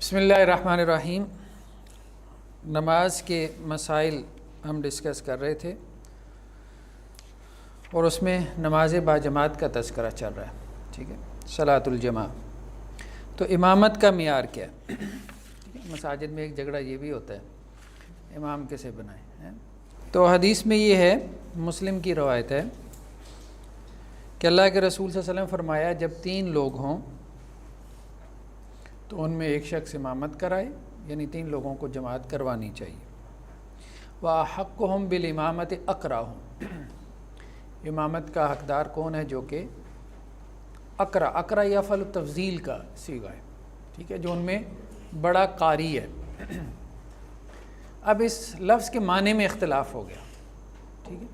بسم اللہ الرحمن الرحیم۔ نماز کے مسائل ہم ڈسکس کر رہے تھے اور اس میں نماز باجماعت کا تذکرہ چل رہا ہے، ٹھیک ہے، صلاۃ الجماع۔ تو امامت کا معیار کیا ہے؟ مساجد میں ایک جھگڑا یہ بھی ہوتا ہے، امام کیسے بنائیں؟ تو حدیث میں یہ ہے، مسلم کی روایت ہے کہ اللہ کے رسول صلی اللہ علیہ وسلم فرمایا جب 3 لوگ ہوں تو ان میں ایک شخص امامت کرائے، یعنی 3 لوگوں کو جماعت کروانی چاہیے۔ وَأَحَقُّهُمْ بِالْإِمَامَةِ أَقْرَأُهُمْ، امامت کا حقدار کون ہے؟ جو کہ اقرا یا فعل تفضیل کا صیغہ ہے، ٹھیک ہے، جو ان میں بڑا قاری ہے۔ اب اس لفظ کے معنی میں اختلاف ہو گیا، ٹھیک ہے،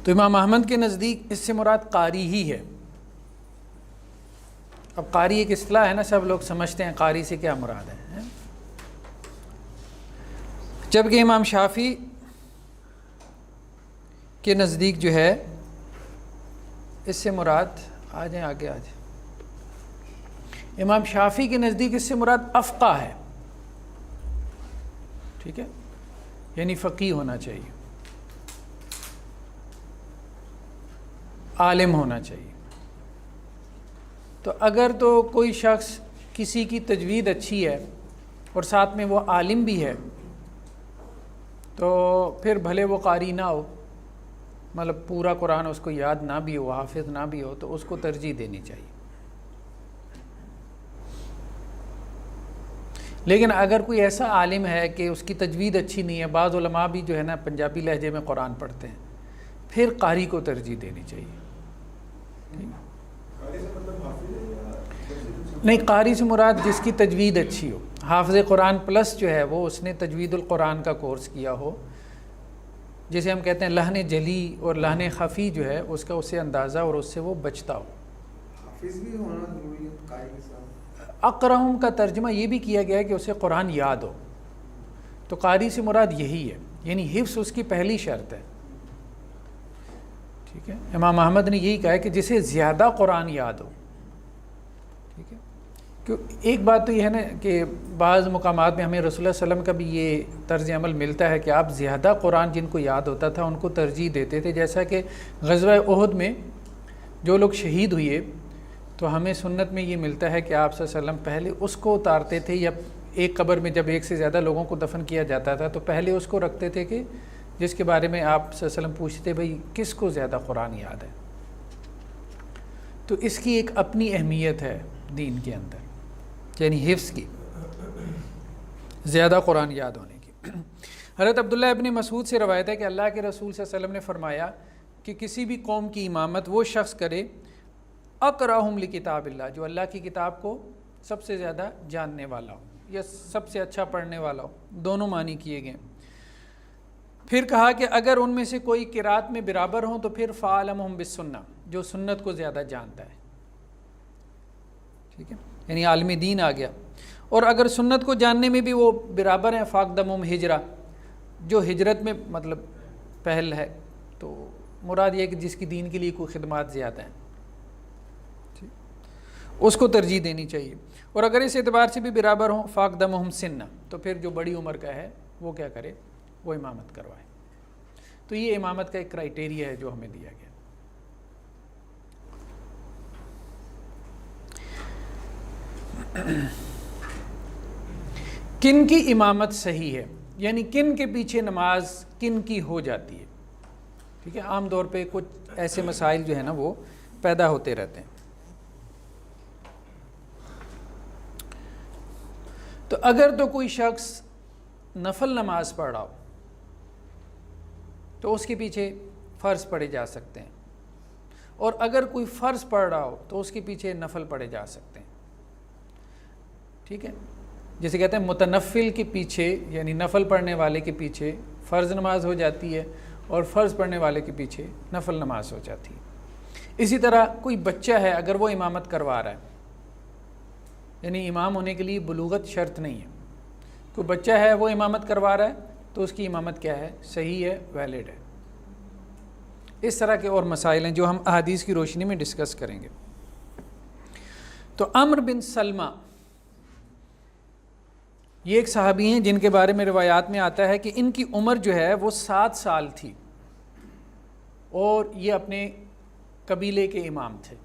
تو امام احمد کے نزدیک اس سے مراد قاری ہی ہے۔ اب قاری ایک اصطلاح ہے نا، سب لوگ سمجھتے ہیں قاری سے کیا مراد ہے، جبکہ امام شافعی کے نزدیک جو ہے اس سے مراد، آ جائیں آگے آ جائیں، امام شافعی کے نزدیک اس سے مراد افقہ ہے، ٹھیک ہے، یعنی فقیہ ہونا چاہیے، عالم ہونا چاہیے۔ تو اگر تو کوئی شخص کسی کی تجوید اچھی ہے اور ساتھ میں وہ عالم بھی ہے تو پھر بھلے وہ قاری نہ ہو، مطلب پورا قرآن اس کو یاد نہ بھی ہو، حافظ نہ بھی ہو، تو اس کو ترجیح دینی چاہیے۔ لیکن اگر کوئی ایسا عالم ہے کہ اس کی تجوید اچھی نہیں ہے، بعض علماء بھی جو ہے نا پنجابی لہجے میں قرآن پڑھتے ہیں، پھر قاری کو ترجیح دینی چاہیے۔ نہیں، قاری سے مراد جس کی تجوید اچھی ہو، حافظ قرآن پلس جو ہے وہ اس نے تجوید القرآن کا کورس کیا ہو، جسے ہم کہتے ہیں لحن جلی اور لحن خفی جو ہے اس کا اسے اندازہ اور اس سے وہ بچتا ہو۔ حافظ بھی ہونا ضروری ہے قاری کے ساتھ؟ اقرأہم کا ترجمہ یہ بھی کیا گیا ہے کہ اسے قرآن یاد ہو، تو قاری سے مراد یہی ہے، یعنی حفظ اس کی پہلی شرط ہے، ٹھیک ہے۔ امام احمد نے یہی کہا ہے کہ جسے زیادہ قرآن یاد ہو، ٹھیک ہے، کہ ایک بات تو یہ ہے نا کہ بعض مقامات میں ہمیں رسول اللہ صلی اللہ علیہ وسلم کا بھی یہ طرز عمل ملتا ہے کہ آپ زیادہ قرآن جن کو یاد ہوتا تھا ان کو ترجیح دیتے تھے، جیسا کہ غزوہ احد میں جو لوگ شہید ہوئے تو ہمیں سنت میں یہ ملتا ہے کہ آپ صلی اللہ علیہ وسلم پہلے اس کو اتارتے تھے، یا ایک قبر میں جب ایک سے زیادہ لوگوں کو دفن کیا جاتا تھا تو پہلے اس کو رکھتے تھے کہ جس کے بارے میں آپ صلی اللہ علیہ وسلم پوچھتے بھئی کس کو زیادہ قرآن یاد ہے۔ تو اس کی ایک اپنی اہمیت ہے دین کے اندر، یعنی حفظ کی، زیادہ قرآن یاد ہونے کی۔ حضرت عبداللہ ابن مسعود سے روایت ہے کہ اللہ کے رسول صلی اللہ علیہ وسلم نے فرمایا کہ کسی بھی قوم کی امامت وہ شخص کرے اقرأہم لکتاب اللہ، جو اللہ کی کتاب کو سب سے زیادہ جاننے والا ہو یا سب سے اچھا پڑھنے والا ہو، دونوں معنی کیے گئے۔ پھر کہا کہ اگر ان میں سے کوئی قرات میں برابر ہوں تو پھر فعلمہم بالسنہ، جو سنت کو زیادہ جانتا ہے، ٹھیک ہے، یعنی عالم دین آ گیا۔ اور اگر سنت کو جاننے میں بھی وہ برابر ہیں فاقدمہم ہجرہ، جو ہجرت میں مطلب پہل ہے، تو مراد یہ ہے کہ جس کی دین کے لیے کوئی خدمات زیادہ ہیں، اس کو ترجیح دینی چاہیے۔ اور اگر اس اعتبار سے بھی برابر ہوں فاقدمہم سنہ، تو پھر جو بڑی عمر کا ہے وہ کیا کرے؟ وہ امامت کروائے۔ تو یہ امامت کا ایک کرائیٹیریا ہے جو ہمیں دیا گیا۔ کن کی امامت صحیح ہے، یعنی کن کے پیچھے نماز کن کی ہو جاتی ہے، ٹھیک ہے، عام طور پہ کچھ ایسے مسائل جو ہے نا وہ پیدا ہوتے رہتے ہیں۔ تو اگر تو کوئی شخص نفل نماز پڑھ رہا ہو تو اس کے پیچھے فرض پڑھے جا سکتے ہیں، اور اگر کوئی فرض پڑھ رہا ہو تو اس کے پیچھے نفل پڑھے جا سکتے ہیں، ٹھیک ہے، جیسے کہتے ہیں متنفل کے پیچھے، یعنی نفل پڑھنے والے کے پیچھے فرض نماز ہو جاتی ہے اور فرض پڑھنے والے کے پیچھے نفل نماز ہو جاتی ہے۔ اسی طرح کوئی بچہ ہے، اگر وہ امامت کروا رہا ہے، یعنی امام ہونے کے لیے بلوغت شرط نہیں ہے، کوئی بچہ ہے وہ امامت کروا رہا ہے تو اس کی امامت کیا ہے؟ صحیح ہے، ویلڈ ہے۔ اس طرح کے اور مسائل ہیں جو ہم احادیث کی روشنی میں ڈسکس کریں گے۔ تو عمرو بن سلمہ یہ ایک صحابی ہیں جن کے بارے میں روایات میں آتا ہے کہ ان کی عمر جو ہے وہ 7 سال تھی، اور یہ اپنے قبیلے کے امام تھے،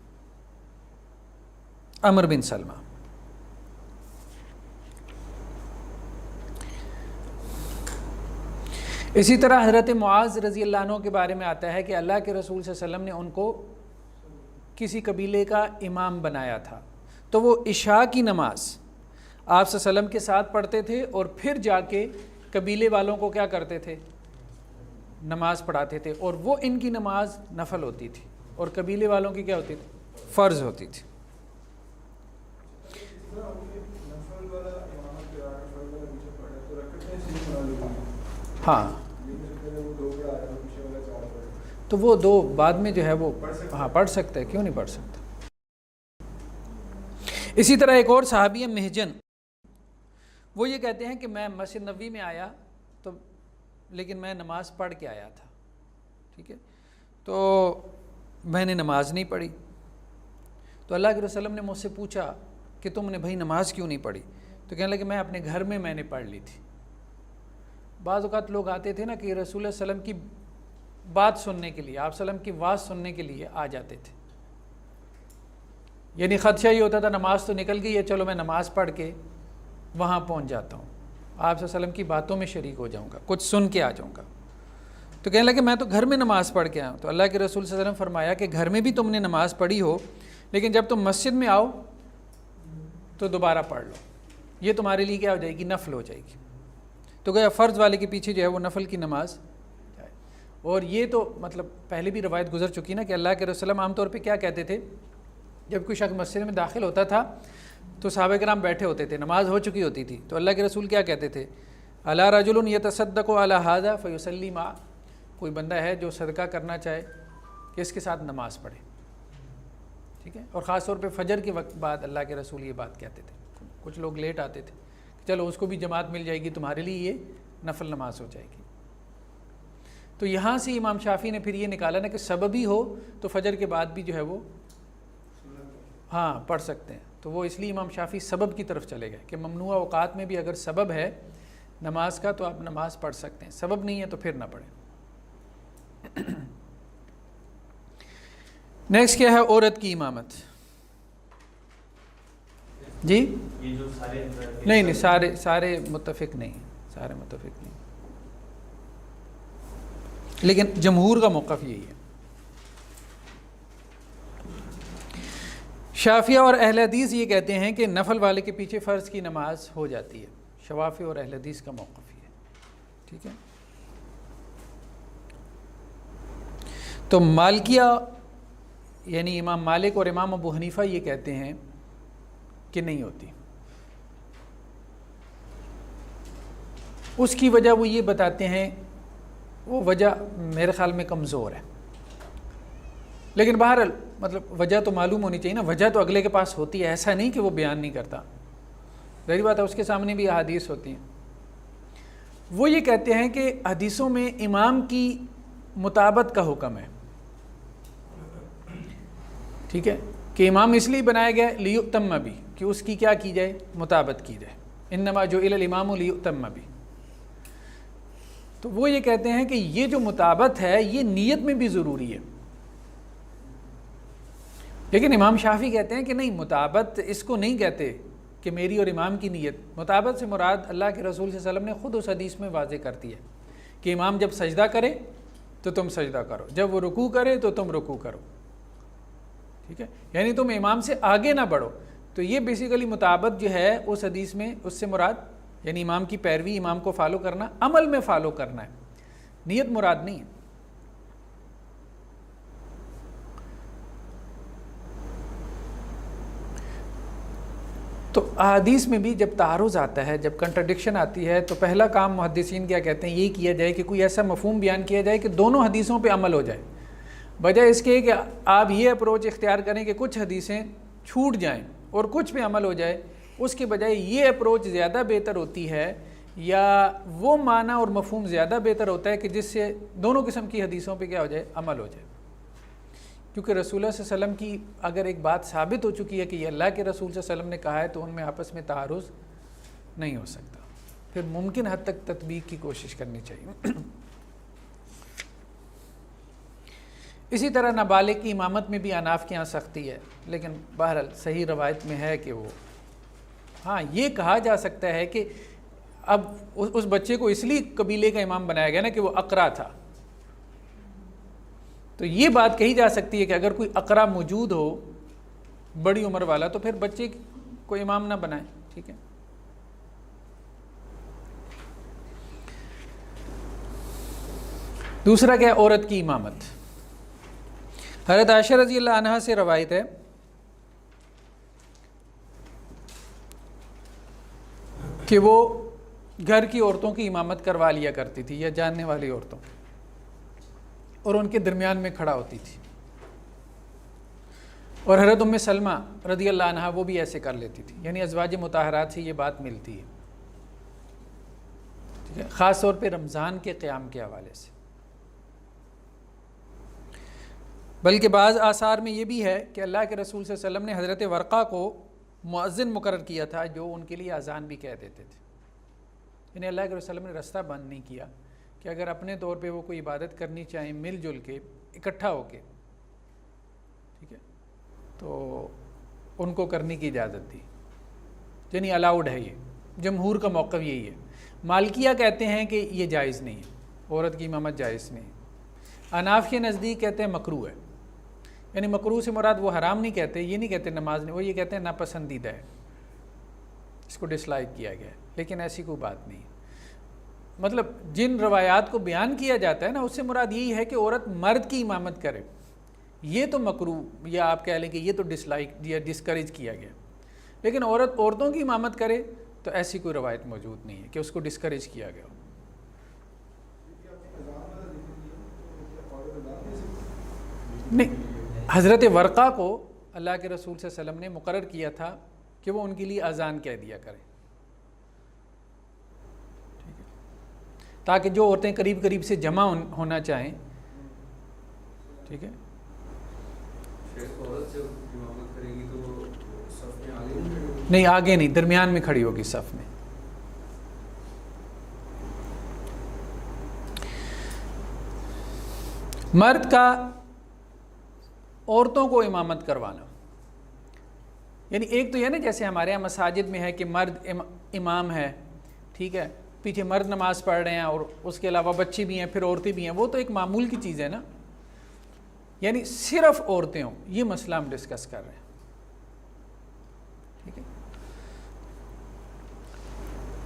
عمر بن سلمہ۔ اسی طرح حضرت معاذ رضی اللہ عنہ کے بارے میں آتا ہے کہ اللہ کے رسول صلی اللہ علیہ وسلم نے ان کو کسی قبیلے کا امام بنایا تھا، تو وہ عشاء کی نماز آپ صلی اللہ علیہ وسلم کے ساتھ پڑھتے تھے، اور پھر جا کے قبیلے والوں کو کیا کرتے تھے؟ نماز پڑھاتے تھے، اور وہ ان کی نماز نفل ہوتی تھی اور قبیلے والوں کی کیا ہوتی تھی؟ فرض ہوتی تھی۔ ہاں، تو وہ 2 بعد میں جو ہے وہ ہاں پڑھ سکتا ہے، کیوں نہیں پڑھ سکتا۔ اسی طرح ایک اور صحابی ہے محجن، وہ یہ کہتے ہیں کہ میں مسجد نبوی میں آیا تو لیکن میں نماز پڑھ کے آیا تھا، ٹھیک ہے، تو میں نے نماز نہیں پڑھی، تو اللہ کے رسول صلی اللہ علیہ وسلم نے مجھ سے پوچھا کہ تم نے بھائی نماز کیوں نہیں پڑھی؟ تو کہنے لگا کہ میں اپنے گھر میں نے پڑھ لی تھی۔ بعض اوقات لوگ آتے تھے نا کہ رسول اللہ صلی اللہ علیہ وسلم کی بات سننے کے لیے، آپ صلی اللہ علیہ وسلم کی واز سننے کے لیے آ جاتے تھے، یعنی خدشہ یہ ہوتا تھا نماز تو نکل گئی ہے، چلو میں نماز پڑھ کے وہاں پہنچ جاتا ہوں، آپ صلی اللہ علیہ وسلم کی باتوں میں شریک ہو جاؤں گا، کچھ سن کے آ جاؤں گا۔ تو کہنے لگے میں تو گھر میں نماز پڑھ کے آؤں۔ تو اللہ کے رسول صلی اللہ علیہ وسلم فرمایا کہ گھر میں بھی تم نے نماز پڑھی ہو، لیکن جب تم مسجد میں آؤ تو دوبارہ پڑھ لو، یہ تمہارے لیے کیا ہو جائے گی؟ نفل ہو جائے گی۔ تو گویا فرض والے کے پیچھے جو ہے وہ نفل کی نماز جائے۔ اور یہ تو مطلب پہلے بھی روایت گزر چکی نا کہ اللہ کے رسول عام طور پہ کیا کہتے تھے، جب کوئی شخص مسجد میں داخل ہوتا تھا تو صحابہ کرام بیٹھے ہوتے تھے، نماز ہو چکی ہوتی تھی، تو اللہ کے رسول کیا کہتے تھے؟ الا رجل یتصدق علی ھذا فیصلی معہ، کوئی بندہ ہے جو صدقہ کرنا چاہے کہ اس کے ساتھ نماز پڑھے، ٹھیک ہے۔ اور خاص طور پہ فجر کے وقت بعد اللہ کے رسول یہ بات کہتے تھے۔ کچھ لوگ لیٹ آتے تھے، چلو اس کو بھی جماعت مل جائے گی، تمہارے لیے یہ نفل نماز ہو جائے گی۔ تو یہاں سے امام شافعی نے پھر یہ نکالا نا کہ سبب ہی ہو تو فجر کے بعد بھی جو ہے وہ ہاں پڑھ سکتے ہیں، تو وہ اس لیے امام شافعی سبب کی طرف چلے گئے کہ ممنوع اوقات میں بھی اگر سبب ہے نماز کا تو آپ نماز پڑھ سکتے ہیں، سبب نہیں ہے تو پھر نہ پڑھیں۔ نیکسٹ کیا ہے؟ عورت کی امامت۔ جی نہیں سارے متفق نہیں، سارے متفق نہیں، لیکن جمہور کا موقف یہی ہے۔ شافعیہ اور اہل حدیث یہ کہتے ہیں کہ نفل والے کے پیچھے فرض کی نماز ہو جاتی ہے، شوافی اور اہل حدیث کا موقف یہ ہے، ٹھیک ہے۔ تو مالکیہ یعنی امام مالک اور امام ابو حنیفہ یہ کہتے ہیں کہ نہیں ہوتی۔ اس کی وجہ وہ یہ بتاتے ہیں، وہ وجہ میرے خیال میں کمزور ہے، لیکن بہرحال مطلب وجہ تو معلوم ہونی چاہیے نا، وجہ تو اگلے کے پاس ہوتی ہے، ایسا نہیں کہ وہ بیان نہیں کرتا، ظاہر بات ہے اس کے سامنے بھی احادیث ہوتی ہیں۔ وہ یہ کہتے ہیں کہ حدیثوں میں امام کی مطابت کا حکم ہے، ٹھیک ہے، کہ امام اس لیے بنایا گیا لیؤتم بھی، کہ اس کی کیا کی جائے؟ مطابت کی جائے، انما جعل الامام لیؤتم بھی۔ تو وہ یہ کہتے ہیں کہ یہ جو مطابت ہے یہ نیت میں بھی ضروری ہے، لیکن امام شافعی کہتے ہیں کہ نہیں، مطابت اس کو نہیں کہتے کہ میری اور امام کی نیت، مطابت سے مراد اللہ کے رسول صلی اللہ علیہ وسلم نے خود اس حدیث میں واضح کرتی ہے کہ امام جب سجدہ کرے تو تم سجدہ کرو، جب وہ رکوع کرے تو تم رکوع کرو، ٹھیک ہے، یعنی تم امام سے آگے نہ بڑھو۔ تو یہ بیسیکلی مطابت جو ہے اس حدیث میں اس سے مراد یعنی امام کی پیروی، امام کو فالو کرنا، عمل میں فالو کرنا ہے، نیت مراد نہیں ہے۔ تو احادیث میں بھی جب تعارض آتا ہے، جب کنٹرڈکشن آتی ہے، تو پہلا کام محدثین کیا کہتے ہیں، یہی کیا جائے کہ کوئی ایسا مفہوم بیان کیا جائے کہ دونوں حدیثوں پہ عمل ہو جائے، بجائے اس کے کہ آپ یہ اپروچ اختیار کریں کہ کچھ حدیثیں چھوٹ جائیں اور کچھ پہ عمل ہو جائے، اس کے بجائے یہ اپروچ زیادہ بہتر ہوتی ہے، یا وہ معنی اور مفہوم زیادہ بہتر ہوتا ہے کہ جس سے دونوں قسم کی حدیثوں پہ کیا ہو جائے؟ عمل ہو جائے۔ کیونکہ رسول اللہ صلی اللہ علیہ وسلم کی اگر ایک بات ثابت ہو چکی ہے کہ یہ اللہ کے رسول صلی اللہ علیہ وسلم نے کہا ہے تو ان میں آپس میں تعارض نہیں ہو سکتا۔ پھر ممکن حد تک تطبیق کی کوشش کرنی چاہیے۔ اسی طرح نابالغ کی امامت میں بھی اناف کے یہاں سختی ہے، لیکن بہرحال صحیح روایت میں ہے کہ وہ ہاں یہ کہا جا سکتا ہے کہ اب اس بچے کو اس لیے قبیلے کا امام بنایا گیا نا کہ وہ اقرا تھا، تو یہ بات کہی جا سکتی ہے کہ اگر کوئی اقرا موجود ہو بڑی عمر والا تو پھر بچے کو امام نہ بنائے، ٹھیک ہے۔ دوسرا کیا ہے؟ عورت کی امامت۔ حضرت عائشہ رضی اللہ عنہا سے روایت ہے کہ وہ گھر کی عورتوں کی امامت کروا لیا کرتی تھی، یا جاننے والی عورتوں، اور ان کے درمیان میں کھڑا ہوتی تھی۔ اور حضرت ام سلمہ رضی اللہ عنہا وہ بھی ایسے کر لیتی تھی، یعنی ازواج مطہرات سے یہ بات ملتی ہے، ٹھیک ہے، خاص طور پہ رمضان کے قیام کے حوالے سے۔ بلکہ بعض آثار میں یہ بھی ہے کہ اللہ کے رسول صلی اللہ علیہ وسلم نے حضرت ورقہ کو مؤذن مقرر کیا تھا جو ان کے لیے اذان بھی کہہ دیتے تھے، یعنی اللہ کے رسول صلی اللہ علیہ وسلم نے رستہ بند نہیں کیا کہ اگر اپنے طور پہ وہ کوئی عبادت کرنی چاہیں مل جل کے اکٹھا ہو کے، ٹھیک ہے، تو ان کو کرنے کی اجازت دی، یعنی الاؤڈ ہے۔ یہ جمہور کا موقف یہی ہے۔ مالکیہ کہتے ہیں کہ یہ جائز نہیں ہے، عورت کی امامت جائز نہیں ہے۔ اناف کے نزدیک کہتے ہیں مکروہ ہے، یعنی مکروہ سے مراد وہ حرام نہیں کہتے، یہ نہیں کہتے نماز نہیں، وہ یہ کہتے ہیں ناپسندیدہ ہے، اس کو ڈس لائک کیا گیا ہے، لیکن ایسی کوئی بات نہیں۔ مطلب جن روایات کو بیان کیا جاتا ہے نا اس سے مراد یہی ہے کہ عورت مرد کی امامت کرے، یہ تو مکروہ یا آپ کہہ لیں کہ یہ تو ڈس لائک یا ڈسکریج کیا گیا، لیکن عورتوں کی امامت کرے تو ایسی کوئی روایت موجود نہیں ہے کہ اس کو ڈسکریج کیا گیا ہو۔ نہیں، حضرت ورقہ کو اللہ کے رسول صلی اللہ علیہ وسلم نے مقرر کیا تھا کہ وہ ان کے لیے اذان کہہ دیا کریں، ٹھیک ہے، تاکہ جو عورتیں قریب قریب سے جمع ہونا چاہیں، ٹھیک ہے۔ نہیں، آگے نہیں، درمیان میں کھڑی ہوگی صف میں۔ مرد کا عورتوں کو امامت کروانا، یعنی ایک تو یہ نا جیسے ہمارے یہاں مساجد میں ہے کہ مرد امام ہے، ٹھیک ہے، پیچھے مرد نماز پڑھ رہے ہیں اور اس کے علاوہ بچے بھی ہیں، پھر عورتیں بھی ہیں، وہ تو ایک معمول کی چیز ہے نا، یعنی صرف عورتیں ہوں، یہ مسئلہ ہم ڈسکس کر رہے ہیں، ٹھیک ہے۔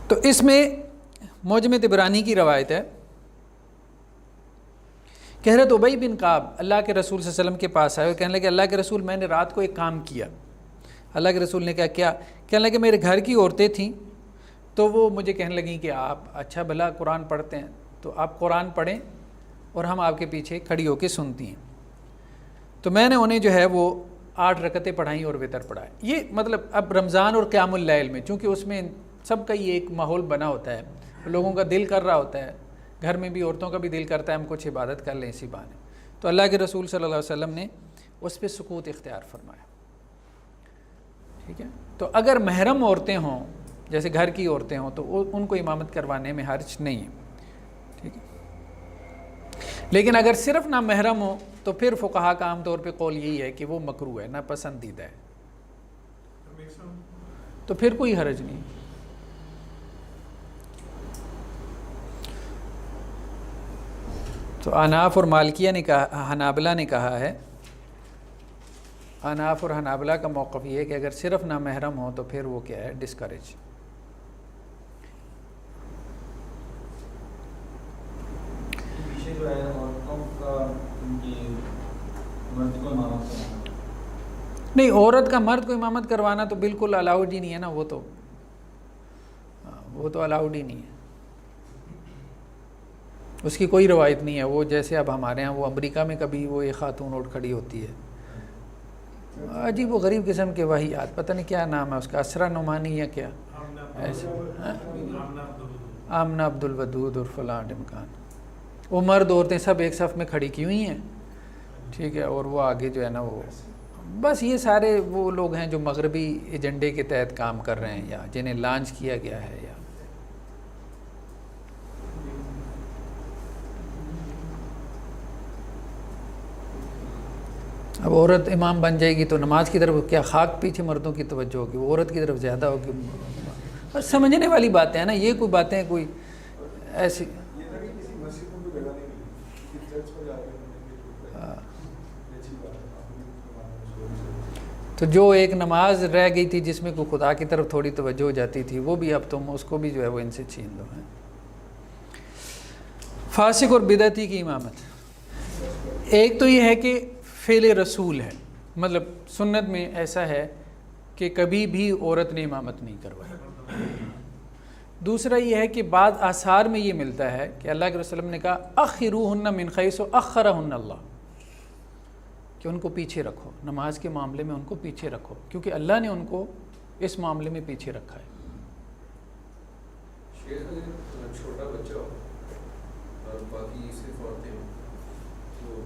تو اس میں معجم طبرانی کی روایت ہے کہ حضرت ابی بن کعب اللہ کے رسول صلی اللہ علیہ وسلم کے پاس آئے اور کہنے لگے اللہ کے رسول میں نے رات کو ایک کام کیا۔ اللہ کے رسول نے کہا کیا؟ کہنے لگے میرے گھر کی عورتیں تھیں تو وہ مجھے کہنے لگیں کہ آپ اچھا بھلا قرآن پڑھتے ہیں تو آپ قرآن پڑھیں اور ہم آپ کے پیچھے کھڑی ہو کے سنتی ہیں۔ تو میں نے انہیں جو ہے وہ 8 رکعتیں پڑھائیں اور وتر پڑھائے۔ یہ مطلب اب رمضان اور قیام اللیل میں چونکہ اس میں سب کا یہ ایک ماحول بنا ہوتا ہے، لوگوں کا دل کر رہا ہوتا ہے، گھر میں بھی عورتوں کا بھی دل کرتا ہے ہم کچھ عبادت کر لیں اسی بہانے، تو اللہ کے رسول صلی اللہ علیہ وسلم نے اس پہ سکوت اختیار فرمایا، ٹھیک ہے۔ تو اگر محرم عورتیں ہوں جیسے گھر کی عورتیں ہوں تو ان کو امامت کروانے میں حرج نہیں ہے، ٹھیک ہے۔ لیکن اگر صرف نہ محرم ہو تو پھر فقہا کا عام طور پہ قول یہی ہے کہ وہ مکروہ ہے، ناپسندیدہ ہے، تو پھر کوئی حرج نہیں۔ تو اناف اور مالکیہ نے کہا، حنابلہ نے کہا ہے، اناف اور حنابلہ کا موقف یہ ہے کہ اگر صرف نہ محرم ہو تو پھر وہ کیا ہے، ڈسکریج۔ نہیں، عورت کا مرد کو امامت کروانا تو بالکل الاؤڈ ہی نہیں ہے نا، وہ تو الاؤڈ ہی نہیں ہے، اس کی کوئی روایت نہیں ہے۔ وہ جیسے اب ہمارے ہاں وہ امریکہ میں کبھی وہ ایک خاتون اٹھ کھڑی ہوتی ہے، عجیب و غریب قسم کے واحد، پتہ نہیں کیا نام ہے اس کا، اسرا نعمانی یا کیا ایسا، آمنہ عبد الودود اور فلاں ڈمکان، وہ مرد عورتیں سب ایک صف میں کھڑی کی ہوئی ہیں، ٹھیک ہے، اور وہ آگے جو ہے نا وہ بس یہ سارے وہ لوگ ہیں جو مغربی ایجنڈے کے تحت کام کر رہے ہیں یا جنہیں لانچ کیا گیا ہے، یا اب عورت امام بن جائے گی تو نماز کی طرف کیا خاک پیچھے مردوں کی توجہ ہوگی، وہ عورت کی طرف زیادہ ہوگی. اور سمجھنے والی باتیں ہیں نا، یہ کوئی باتیں کوئی ایسی. تو جو ایک نماز رہ گئی تھی جس میں کوئی خدا کی طرف تھوڑی توجہ ہو جاتی تھی، وہ بھی اب تم اس کو بھی جو ہے وہ ان سے چھین لو. فاسق اور بدعتی کی امامت، ایک تو یہ ہے کہ فعل رسول ہے، مطلب سنت میں ایسا ہے کہ کبھی بھی عورت نے امامت نہیں کروائی. دوسرا یہ ہے کہ بعض آثار میں یہ ملتا ہے کہ اللہ کے رسول نے کہا اخروہن من حیث اخرہن اللہ، کہ ان کو پیچھے رکھو، نماز کے معاملے میں ان کو پیچھے رکھو، کیونکہ اللہ نے ان کو اس معاملے میں پیچھے رکھا ہے. چھوٹا بچہ ہو اور باقی صرف عورتیں ہوں تو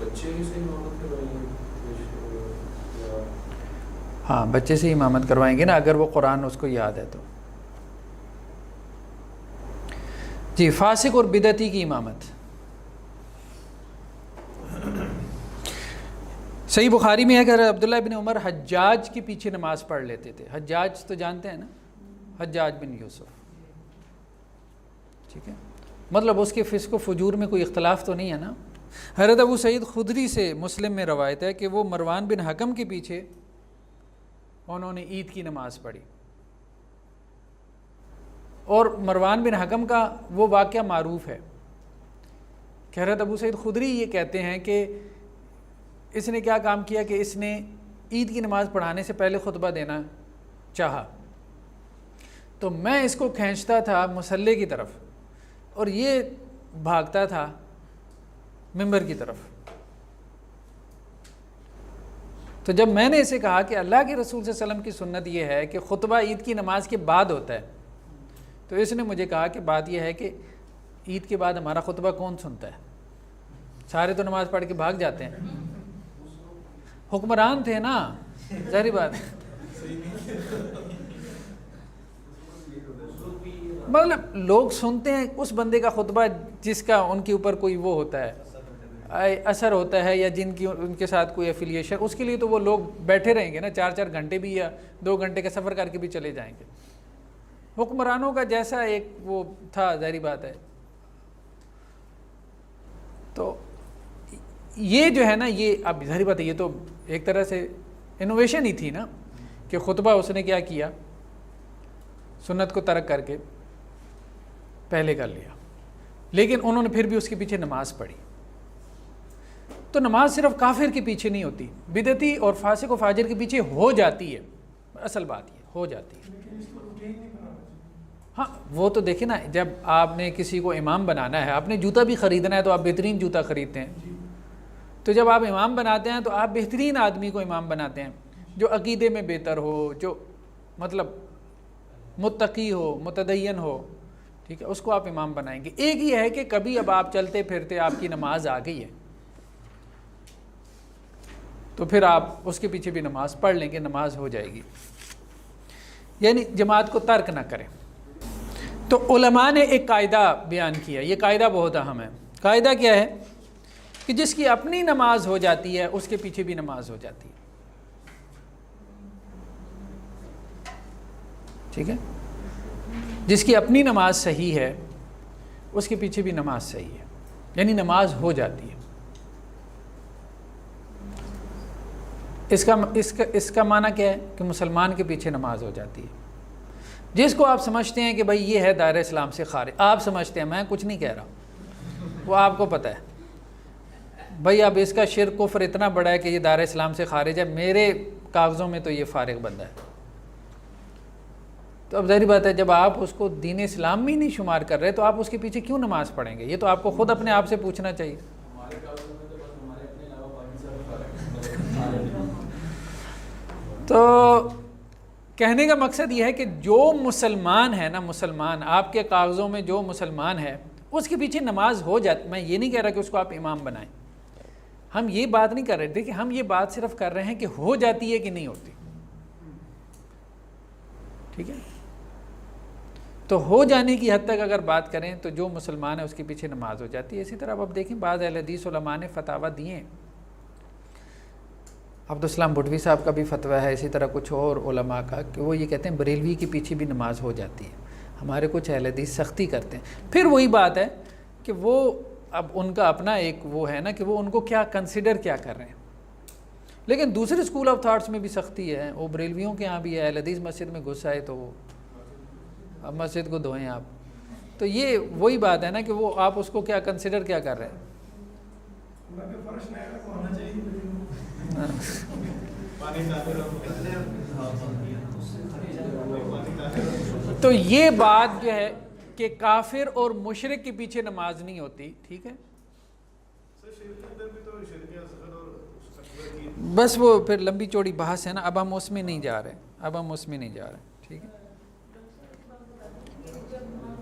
بچے ہی سے امامت کروائیں گے؟ ہاں بچے سے امامت کروائیں گے نا، اگر وہ قرآن اس کو یاد ہے تو. جی، فاسق اور بدعتی کی امامت. صحیح بخاری میں ہے کہ عبداللہ بن عمر حجاج کے پیچھے نماز پڑھ لیتے تھے. حجاج تو جانتے ہیں نا، حجاج بن یوسف، ٹھیک ہے، مطلب اس کے فسق و فجور میں کوئی اختلاف تو نہیں ہے نا. حضرت ابو سعید خدری سے مسلم میں روایت ہے کہ وہ مروان بن حکم کے پیچھے انہوں نے عید کی نماز پڑھی. اور مروان بن حکم کا وہ واقعہ معروف ہے کہ حضرت ابو سعید خدری یہ کہتے ہیں کہ اس نے کیا کام کیا کہ اس نے عید کی نماز پڑھانے سے پہلے خطبہ دینا چاہا، تو میں اس کو کھینچتا تھا مصلی کی طرف اور یہ بھاگتا تھا ممبر کی طرف. تو جب میں نے اسے کہا کہ اللہ کے رسول صلی اللہ علیہ وسلم کی سنت یہ ہے کہ خطبہ عید کی نماز کے بعد ہوتا ہے، تو اس نے مجھے کہا کہ بات یہ ہے کہ عید کے بعد ہمارا خطبہ کون سنتا ہے، سارے تو نماز پڑھ کے بھاگ جاتے ہیں. حکمران تھے نا، ظاہری بات ہے. مطلب لوگ سنتے ہیں اس بندے کا خطبہ جس کا ان کے اوپر کوئی وہ ہوتا ہے، اثر ہوتا ہے، یا جن کی ان کے ساتھ کوئی ایفیلیشن، اس کے لیے تو وہ لوگ بیٹھے رہیں گے نا، 4 گھنٹے بھی یا 2 گھنٹے کا سفر کر کے بھی چلے جائیں گے. حکمرانوں کا جیسا ایک وہ تھا، ظاہری بات ہے. تو یہ جو ہے نا، یہ اب ظاہری بات ہے، یہ تو ایک طرح سے انوویشن ہی تھی نا کہ خطبہ اس نے کیا کیا، سنت کو ترک کر کے پہلے کر لیا. لیکن انہوں نے پھر بھی اس کے پیچھے نماز پڑھی. تو نماز صرف کافر کے پیچھے نہیں ہوتی، بدعتی اور فاسق و فاجر کے پیچھے ہو جاتی ہے. اصل بات یہ ہو جاتی ہے. ہاں وہ تو دیکھیں نا، جب آپ نے کسی کو امام بنانا ہے، آپ نے جوتا بھی خریدنا ہے تو آپ بہترین جوتا خریدتے ہیں. تو جب آپ امام بناتے ہیں تو آپ بہترین آدمی کو امام بناتے ہیں، جو عقیدے میں بہتر ہو، جو مطلب متقی ہو، متدین ہو، ٹھیک ہے، اس کو آپ امام بنائیں گے. ایک یہ ہے کہ کبھی اب آپ چلتے پھرتے آپ کی نماز آ گئی ہے تو پھر آپ اس کے پیچھے بھی نماز پڑھ لیں گے، نماز ہو جائے گی. یعنی جماعت کو ترک نہ کریں. تو علماء نے ایک قاعدہ بیان کیا، یہ قاعدہ بہت اہم ہے. قاعدہ کیا ہے کہ جس کی اپنی نماز ہو جاتی ہے اس کے پیچھے بھی نماز ہو جاتی ہے. ٹھیک ہے، جس کی اپنی نماز صحیح ہے اس کے پیچھے بھی نماز صحیح ہے، یعنی نماز ہو جاتی ہے. اس کا معنی کیا ہے کہ مسلمان کے پیچھے نماز ہو جاتی ہے. جس کو آپ سمجھتے ہیں کہ بھائی یہ ہے دائرہ اسلام سے خارج، آپ سمجھتے ہیں، میں کچھ نہیں کہہ رہا، وہ آپ کو پتہ ہے بھائی اب اس کا شرک کفر اتنا بڑا ہے کہ یہ دائرہ اسلام سے خارج ہے، میرے کاغذوں میں تو یہ فارغ بندہ ہے. تو اب ظاہری بات ہے جب آپ اس کو دین اسلام میں ہی نہیں شمار کر رہے تو آپ اس کے پیچھے کیوں نماز پڑھیں گے؟ یہ تو آپ کو خود اپنے آپ سے پوچھنا چاہیے. تو کہنے کا مقصد یہ ہے کہ جو مسلمان ہے نا، مسلمان آپ کے کاغذوں میں جو مسلمان ہے اس کے پیچھے نماز ہو جاتی. میں یہ نہیں کہہ رہا کہ اس کو آپ امام بنائیں، ہم یہ بات نہیں کر رہے تھے کہ ہم یہ بات صرف کر رہے ہیں کہ ہو جاتی ہے کہ نہیں ہوتی. ٹھیک ہے، تو ہو جانے کی حد تک اگر بات کریں تو جو مسلمان ہے اس کے پیچھے نماز ہو جاتی ہے. اسی طرح اب دیکھیں بعض اہل حدیث علماء نے فتاوی دیے عبدالسلام بھٹوی صاحب کا بھی فتویٰ ہے، اسی طرح کچھ اور علماء کا، کہ وہ یہ کہتے ہیں بریلوی کے پیچھے بھی نماز ہو جاتی ہے. ہمارے کچھ اہل حدیث سختی کرتے ہیں. پھر وہی بات ہے کہ وہ اب ان کا اپنا ایک وہ ہے نا کہ وہ ان کو کیا کنسیڈر کیا کر رہے ہیں. لیکن دوسرے اسکول آف تھاٹس میں بھی سختی ہے. وہ بریلویوں کے ہاں بھی ہے، اہل حدیث مسجد میں گھس آئے تو وہ اب مسجد کو دھوئیں آپ. تو یہ وہی بات ہے نا کہ وہ آپ اس کو کیا کنسیڈر کیا کر رہے ہیں. تو یہ بات جو ہے کہ کافر اور مشرک کے پیچھے نماز نہیں ہوتی. ٹھیک ہے، بس وہ پھر لمبی چوڑی بحث ہے نا، اب ہم اس میں نہیں جا رہے. ٹھیک ہے، جب ہم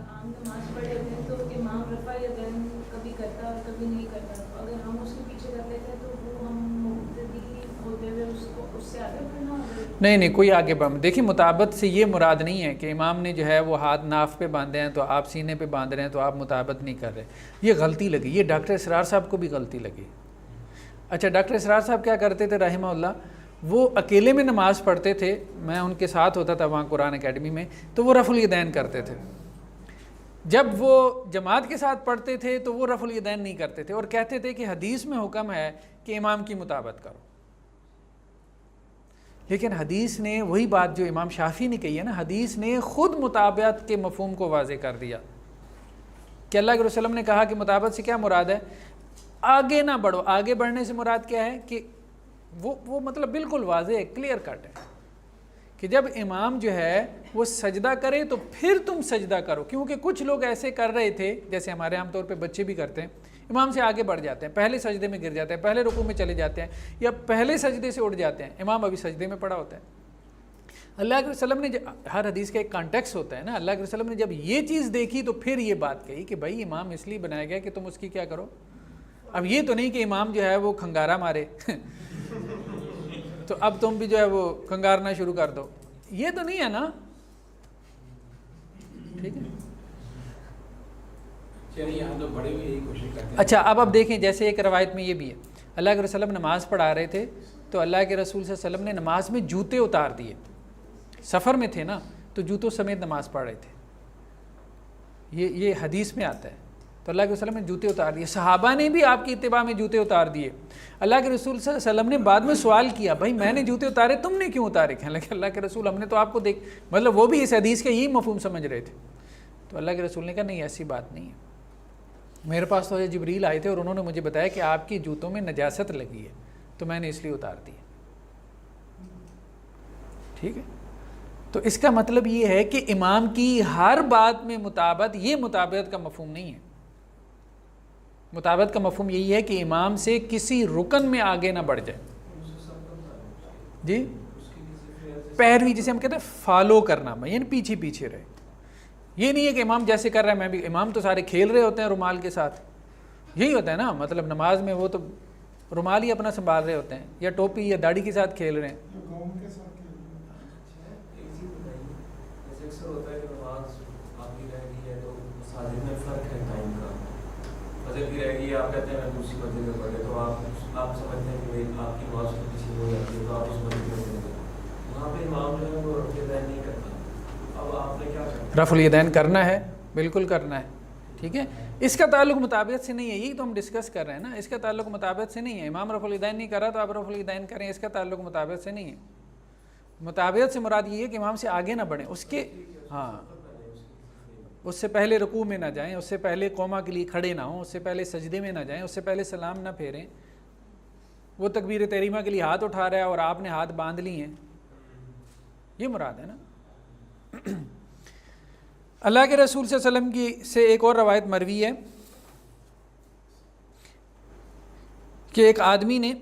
عام نماز پڑھ لیتے ہیں تو امام رفع یدین کبھی کرتا اور کبھی نہیں کرتا. اگر ہم اس کے پیچھے کر لیتے ہیں تو وہ ہم مقتدی ہوتے ہوئے اس سے آگے بڑھنا. نہیں کوئی آگے بڑھ. دیکھیں مطابت سے یہ مراد نہیں ہے کہ امام نے جو ہے وہ ہاتھ ناف پہ باندھے ہیں تو آپ سینے پہ باندھ رہے ہیں تو آپ مطابت نہیں کر رہے. یہ غلطی لگی، یہ ڈاکٹر اسرار صاحب کو بھی غلطی لگی. اچھا، ڈاکٹر اسرار صاحب کیا کرتے تھے رحمہ اللہ، وہ اکیلے میں نماز پڑھتے تھے، میں ان کے ساتھ ہوتا تھا وہاں قرآن اکیڈمی میں، تو وہ رفع الیدین کرتے تھے. جب وہ جماعت کے ساتھ پڑھتے تھے تو وہ رفع الیدین نہیں کرتے تھے اور کہتے تھے کہ حدیث میں حکم ہے کہ امام کی مطابقت کرو. لیکن حدیث نے وہی بات جو امام شافعی نے کہی ہے نا، حدیث نے خود مطابقت کے مفہوم کو واضح کر دیا کہ اللہ کے رسول نے کہا کہ مطابقت سے کیا مراد ہے، آگے نہ بڑھو. آگے بڑھنے سے مراد کیا ہے کہ وہ مطلب بالکل واضح ہے، کلیئر کٹ ہے کہ جب امام جو ہے وہ سجدہ کرے تو پھر تم سجدہ کرو. کیونکہ کچھ لوگ ایسے کر رہے تھے، جیسے ہمارے عام طور پہ بچے بھی کرتے ہیں، امام سے آگے بڑھ جاتے ہیں، پہلے سجدے میں گر جاتے ہیں، پہلے رکوع میں چلے جاتے ہیں، یا پہلے سجدے سے اٹھ جاتے ہیں، امام ابھی سجدے میں پڑا ہوتا ہے. اللہ کے وسلم نے ہر حدیث کا ایک کانٹیکس ہوتا ہے نا، اللہ کے وسلم نے جب یہ چیز دیکھی تو پھر یہ بات کہی کہ بھائی امام اس لیے بنایا گیا کہ تم اس کی کیا کرو. اب یہ تو نہیں کہ امام جو ہے وہ کھنگارا مارے تو اب تم بھی جو ہے وہ کھنگارنا شروع کر دو، یہ تو نہیں ہے نا. ٹھیک ہے، اچھا اب دیکھیں جیسے ایک روایت میں یہ بھی ہے، اللہ کے رسول نماز پڑھا رہے تھے تو اللہ کے رسول صلی اللہ علیہ وسلم نے نماز میں جوتے اتار دیے. سفر میں تھے نا تو جوتوں سمیت نماز پڑھ رہے تھے، یہ حدیث میں آتا ہے. تو اللہ کے وسلم نے جوتے اتار دیے، صحابہ نے بھی آپ کی اتباع میں جوتے اتار دیے. اللہ کے رسول صلی اللہ علیہ وسلم نے بعد میں سوال کیا، بھائی میں نے جوتے اتارے تم نے کیوں اتارے؟ کہنے لگے اللہ کے رسول ہم نے تو آپ کو دیکھ، مطلب وہ بھی اس حدیث کا یہی مفہوم سمجھ رہے تھے. تو اللہ کے رسول نے کہا نہیں ایسی بات نہیں ہے، میرے پاس تو جبریل آئے تھے اور انہوں نے مجھے بتایا کہ آپ کی جوتوں میں نجاست لگی ہے تو میں نے اس لیے اتار دی. ٹھیک ہے، تو اس کا مطلب یہ ہے کہ امام کی ہر بات میں مطابقت، یہ مطابقت کا مفہوم نہیں ہے. مطابقت کا مفہوم یہی ہے کہ امام سے کسی رکن میں آگے نہ بڑھ جائے. جی پیروی جسے ہم کہتے ہیں فالو کرنا، یعنی پیچھے پیچھے رہے. یہ نہیں ہے کہ امام جیسے کر رہا ہے میں بھی. امام تو سارے کھیل رہے ہوتے ہیں رومال کے ساتھ، یہی ہوتا ہے نا، مطلب نماز میں وہ تو رومال ہی اپنا سنبھال رہے ہوتے ہیں یا ٹوپی یا داڑھی کے ساتھ کھیل رہے ہیں. آپ کہتے ہیں دوسری مسجد میں پڑھے تو آپ سمجھتے ہیں کہ آپ کی نماز کسی ہو جاتی ہے تو آپ اس مسجد میں پڑھیں گے، وہاں پہ امام جو ہے وہ رفع الیدین نہیں کرتا. اب آپ نے کیا کرنا؟ رفع الیدین کرنا ہے، بالکل کرنا ہے. ٹھیک ہے، اس کا تعلق مطابقت سے نہیں ہے، یہی تو ہم ڈسکس کر رہے ہیں نا. اس کا تعلق مطابقت سے نہیں ہے. امام رفع الیدین نہیں کر رہا تو آپ رفع الیدین کریں، اس کا تعلق مطابقت سے نہیں ہے. مطابقت سے مراد یہ ہے کہ امام سے آگے نہ بڑھیں، اس کے ہاں اس سے پہلے رکوع میں نہ جائیں، اس سے پہلے قوما کے لیے کھڑے نہ ہوں، اس سے پہلے سجدے میں نہ جائیں، اس سے پہلے سلام نہ پھیریں. وہ تکبیر تحریمہ کے لیے ہاتھ اٹھا رہا ہے اور آپ نے ہاتھ باندھ لی ہیں، یہ مراد ہے نا. اللہ کے رسول صلی اللہ علیہ وسلم کی سے ایک اور روایت مروی ہے کہ ایک آدمی نے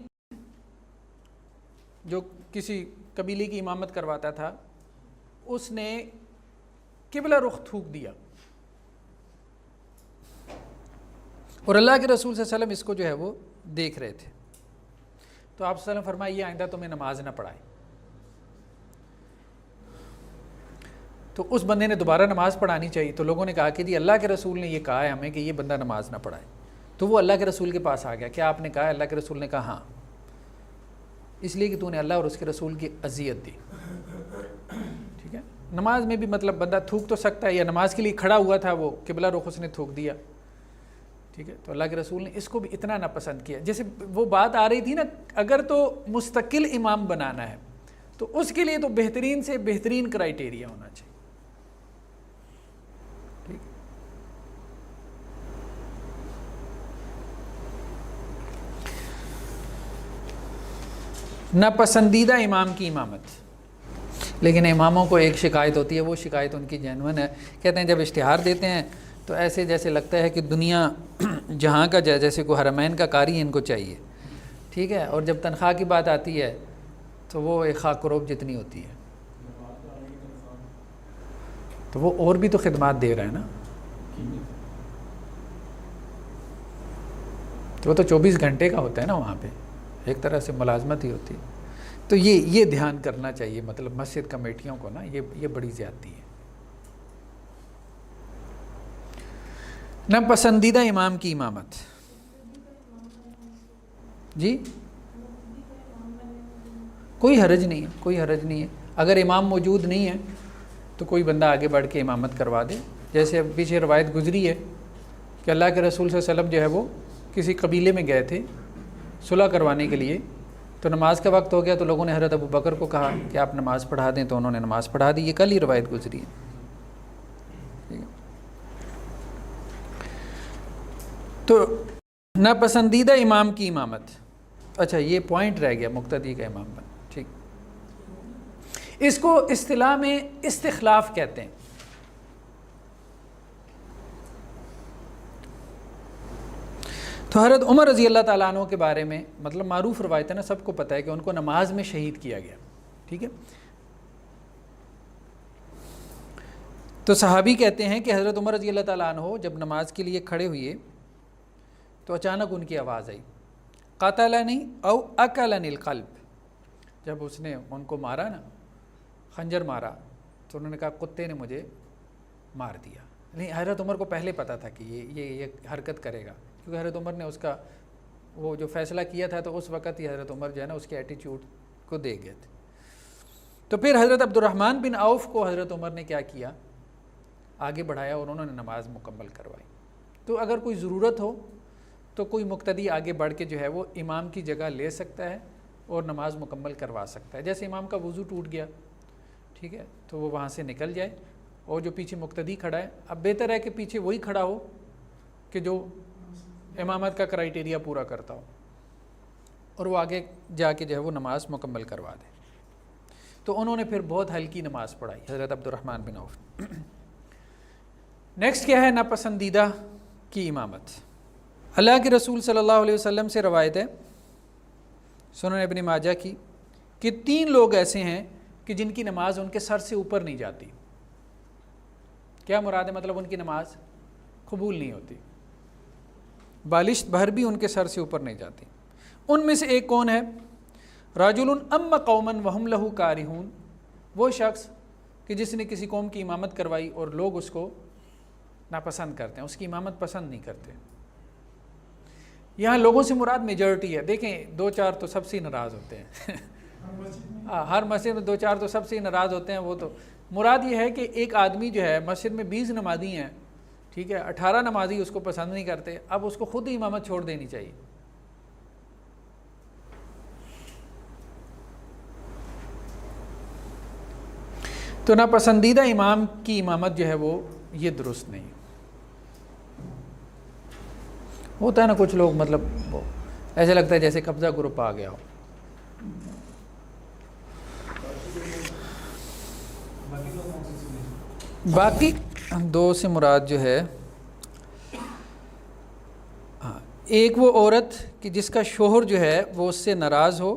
جو کسی قبیلے کی امامت کرواتا تھا، اس نے قبلہ رخ تھوک دیا اور اللہ کے رسول صلی اللہ علیہ وسلم اس کو جو ہے وہ دیکھ رہے تھے. تو آپ صلی اللہ علیہ وسلم فرمایا یہ آئندہ تمہیں نماز نہ پڑھائے. تو اس بندے نے دوبارہ نماز پڑھانی چاہیے. تو لوگوں نے کہا کہ جی اللہ کے رسول نے یہ کہا ہے ہمیں کہ یہ بندہ نماز نہ پڑھائے. تو وہ اللہ کے رسول کے پاس آ گیا، کیا آپ نے کہا؟ اللہ کے رسول نے کہا ہاں. اس لیے کہ تو نے اللہ اور اس کے رسول کی اذیت دی. ٹھیک ہے. نماز میں بھی مطلب بندہ تھوک تو سکتا ہے، یا نماز کے لیے کھڑا ہوا تھا وہ قبلہ رخ اس نے تھوک دیا. ٹھیک ہے. تو اللہ کے رسول نے اس کو بھی اتنا ناپسند کیا. جیسے وہ بات آ رہی تھی نا، اگر تو مستقل امام بنانا ہے تو اس کے لیے تو بہترین سے بہترین کرائیٹیریا ہونا چاہیے. ٹھیک. ناپسندیدہ امام کی امامت. لیکن اماموں کو ایک شکایت ہوتی ہے، وہ شکایت ان کی جینوئن ہے. کہتے ہیں جب اشتہار دیتے ہیں تو ایسے جیسے لگتا ہے کہ دنیا جہاں کا جیسے کوئی حرمین کا قاری ان کو چاہیے. ٹھیک ہے. اور جب تنخواہ کی بات آتی ہے تو وہ ایک خاک کروب جتنی ہوتی ہے. تو وہ اور بھی تو خدمات دے رہا ہے نا. تو وہ تو 24 گھنٹے کا ہوتا ہے نا وہاں پہ، ایک طرح سے ملازمت ہی ہوتی ہے. تو یہ دھیان کرنا چاہیے مطلب مسجد کمیٹیوں کو نا، یہ بڑی زیادتی ہے. ناپسندیدہ امام کی امامت. جی کوئی حرج نہیں ہے، کوئی حرج نہیں ہے. اگر امام موجود نہیں ہے تو کوئی بندہ آگے بڑھ کے امامت کروا دے. جیسے اب پیچھے روایت گزری ہے کہ اللہ کے رسول صلی اللہ علیہ وسلم جو ہے وہ کسی قبیلے میں گئے تھے صلح کروانے کے لیے. تو نماز کا وقت ہو گیا تو لوگوں نے حضرت ابو بکر کو کہا کہ آپ نماز پڑھا دیں، تو انہوں نے نماز پڑھا دی. یہ کل ہی روایت گزری ہے. ٹھیک ہے. تو ناپسندیدہ امام کی امامت. اچھا یہ پوائنٹ رہ گیا مقتدی کا امام بن. ٹھیک. اس کو اصطلاح میں استخلاف کہتے ہیں. تو حضرت عمر رضی اللہ تعالیٰ عنہ کے بارے میں مطلب معروف روایت ہے نا، سب کو پتہ ہے کہ ان کو نماز میں شہید کیا گیا. ٹھیک ہے. تو صحابی کہتے ہیں کہ حضرت عمر رضی اللہ تعالیٰ عنہ جب نماز کے لیے کھڑے ہوئے تو اچانک ان کی آواز آئی، قاتلنی او اکلنی القلب. جب اس نے ان کو مارا نا، خنجر مارا، تو انہوں نے کہا کتے نے مجھے مار دیا. نہیں، حضرت عمر کو پہلے پتہ تھا کہ یہ حرکت کرے گا، کیونکہ حضرت عمر نے اس کا وہ جو فیصلہ کیا تھا تو اس وقت ہی حضرت عمر جو ہے نا اس کے ایٹیچیوڈ کو دیکھ گئے تھے. تو پھر حضرت عبد الرحمن بن عوف کو حضرت عمر نے کیا کیا، آگے بڑھایا اور انہوں نے نماز مکمل کروائی. تو اگر کوئی ضرورت ہو تو کوئی مقتدی آگے بڑھ کے جو ہے وہ امام کی جگہ لے سکتا ہے اور نماز مکمل کروا سکتا ہے. جیسے امام کا وضو ٹوٹ گیا، ٹھیک ہے، تو وہ وہاں سے نکل جائے اور جو پیچھے مقتدی کھڑا ہے، اب بہتر ہے کہ پیچھے وہی کھڑا ہو کہ جو امامت کا کرائیٹیریا پورا کرتا ہو، اور وہ آگے جا کے جو ہے وہ نماز مکمل کروا دے. تو انہوں نے پھر بہت ہلکی نماز پڑھائی حضرت عبد الرحمن بن عوف. نیکسٹ کیا ہے ناپسندیدہ کی امامت. اللہ کے رسول صلی اللہ علیہ وسلم سے روایت ہے سنن ابن ماجہ کی کہ 3 لوگ ایسے ہیں کہ جن کی نماز ان کے سر سے اوپر نہیں جاتی. کیا مراد ہے؟ مطلب ان کی نماز قبول نہیں ہوتی، بالشت بھر بھی ان کے سر سے اوپر نہیں جاتی. ان میں سے ایک کون ہے؟ رجل ام قوما وهم له کارہون. وہ شخص کہ جس نے کسی قوم کی امامت کروائی اور لوگ اس کو ناپسند کرتے ہیں، اس کی امامت پسند نہیں کرتے. یہاں لوگوں سے مراد میجورٹی ہے. دیکھیں 2-4 تو سب سے ناراض ہوتے ہیں ہر مسجد میں 2-4 تو سب سے ناراض ہوتے ہیں. وہ تو مراد یہ ہے کہ ایک آدمی جو ہے مسجد میں 20 نمازی ہیں، ٹھیک ہے، 18 نمازی اس کو پسند نہیں کرتے، اب اس کو خود ہی امامت چھوڑ دینی چاہیے. تو ناپسندیدہ امام کی امامت جو ہے وہ یہ درست نہیں. ہوتا ہے نا کچھ لوگ مطلب وہ ایسے لگتا ہے جیسے قبضہ گروپ آ گیا ہو. باقی 2 سے مراد جو ہے ایک وہ عورت کہ جس کا شوہر جو ہے وہ اس سے ناراض ہو،